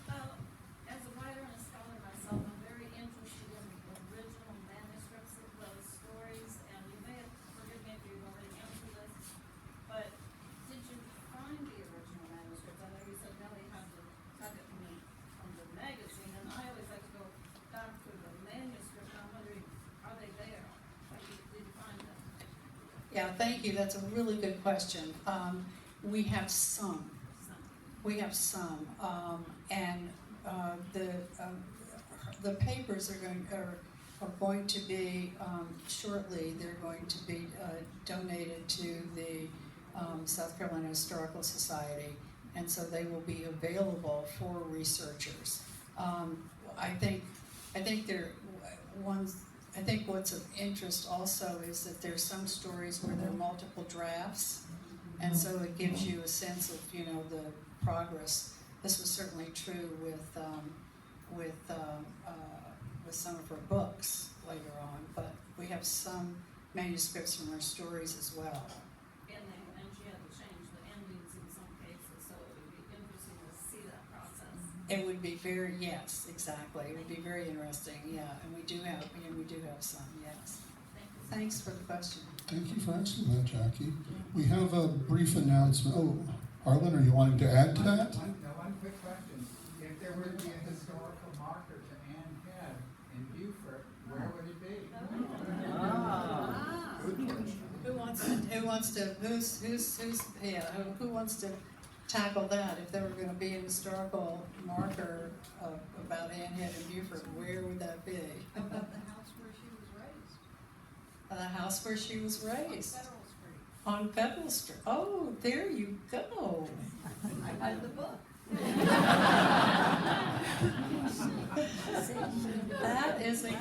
As a writer and a scholar myself, I'm very interested in the original manuscripts of those stories, and you may have, forgive me if you've already answered this, but did you find the original manuscripts? I know you said Millie had to cut it from the magazine, and I always like to go back to the manuscript. I'm wondering, are they there? Did you find them? Yeah, thank you. That's a really good question. We have some. And the papers are going to be shortly. They're going to be donated to the South Carolina Historical Society, and so they will be available for researchers. I think what's of interest also is that there's some stories where there are multiple drafts, and so it gives you a sense of the progress this was certainly true with some of her books later on, but we have some manuscripts from her stories as well. And she had to change the endings in some cases, so it would be interesting to see that process. It would be very, yes, exactly. It would be very interesting, yeah. And we do have some, yes. Thanks for the question. Thank you for asking that, Jackie. We have a brief announcement. Oh, Harlan, are you wanting to add to that? One quick question. If there were to be a historical marker to Anne Head in Beaufort, where would it be? Who wants to tackle that? If there were going to be a historical marker about Anne Head in Beaufort, where would that be? How about the house where she was raised? The house where she was raised. Federal Street. On Federal Street. Oh, there you go. I read the book.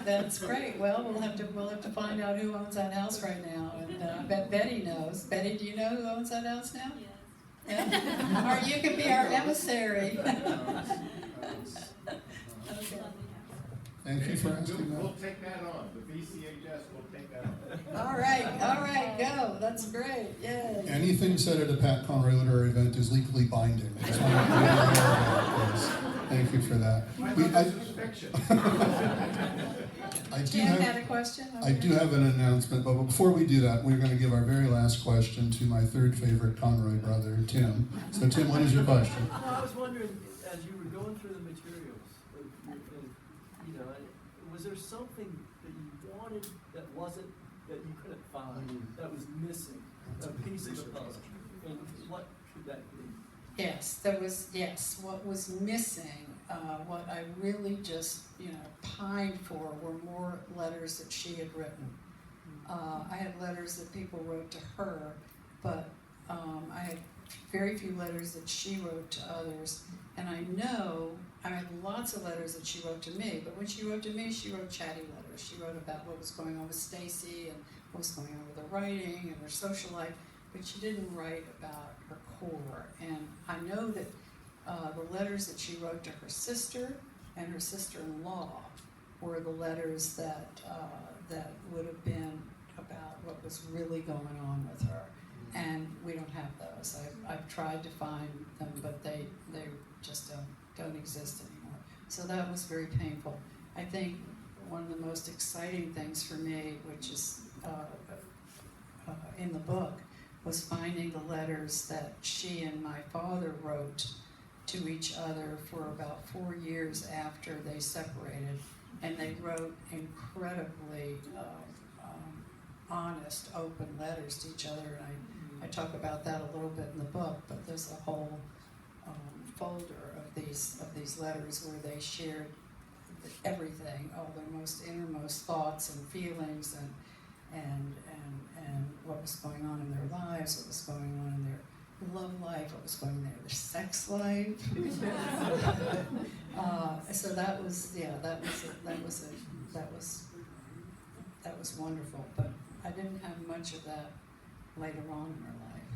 That's great. Well, we'll have to find out who owns that house right now. And I bet Betty knows. Betty, do you know who owns that house now? Yes. Yeah? Or you could be our emissary. Thank you for asking We'll that. take that on. The VCHS will take that on. All right, go. That's great. Yay. Anything said at a Pat Conroy Literary event is legally binding. I just want to be aware of that, please. Thank you for that. This is fiction. Tim had a question? I do have an announcement, but before we do that, we're going to give our very last question to my third favorite Conroy brother, Tim. So, Tim, what is your question? Well, I was wondering, as you were going through the materials, was there something that you wanted that you couldn't find, that was missing, a piece of the puzzle? And what could that be? Yes, what was missing, what I really just, pined for were more letters that she had written. I had letters that people wrote to her, but I had very few letters that she wrote to others. And I had lots of letters that she wrote to me, but when she wrote to me, she wrote chatty letters. She wrote about what was going on with Stacy and what was going on with her writing and her social life, but she didn't write about her core. And I know that the letters that she wrote to her sister and her sister-in-law were the letters that would have been about what was really going on with her. And we don't have those. I've tried to find them, but they just don't exist anymore. So that was very painful. I think one of the most exciting things for me, which is in the book, was finding the letters that she and my father wrote to each other for about 4 years after they separated. And they wrote incredibly honest, open letters to each other. And I talk about that a little bit in the book, but there's a whole folder of these letters where they shared everything, all their most innermost thoughts and feelings and what was going on in their lives, what was going on in their love life, what was going on in their sex life. So that was wonderful. But I didn't have much of that later on in her life.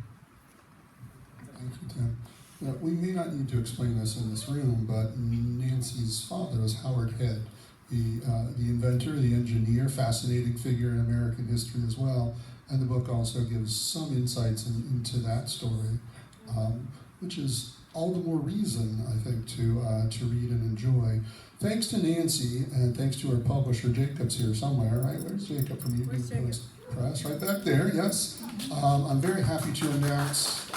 Thank you, Tim. We may not need to explain this in this room, but Nancy's father was Howard Head, the inventor, the engineer, fascinating figure in American history as well. And the book also gives some insights into that story, which is all the more reason, I think, to read and enjoy. Thanks to Nancy, and thanks to our publisher, Jacob's here somewhere, right? Where's Jacob from Evening Post Press? Right back there, yes. I'm very happy to announce,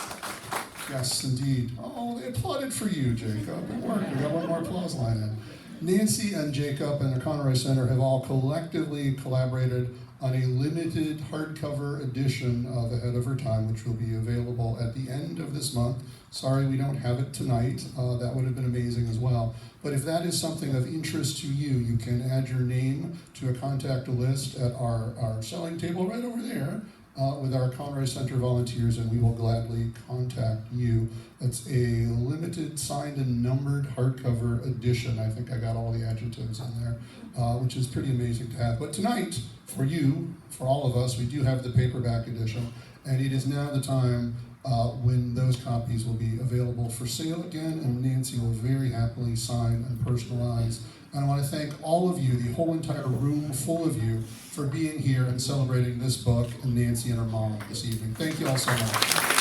yes, indeed. Oh, they applauded for you, Jacob. It worked. We got one more applause line in. Nancy and Jacob and the Conroy Center have all collectively collaborated on a limited hardcover edition of Ahead of Her Time, which will be available at the end of this month. Sorry we don't have it tonight. That would have been amazing as well. But if that is something of interest to you, you can add your name to a contact list at our selling table right over there with our Conroy Center volunteers, and we will gladly contact you. It's a limited, signed and numbered hardcover edition. I think I got all the adjectives in there, which is pretty amazing to have. But tonight, for you, for all of us, we do have the paperback edition, and it is now the time when those copies will be available for sale again, and Nancy will very happily sign and personalize. And I want to thank all of you, the whole entire room full of you, for being here and celebrating this book and Nancy and her mom this evening. Thank you all so much.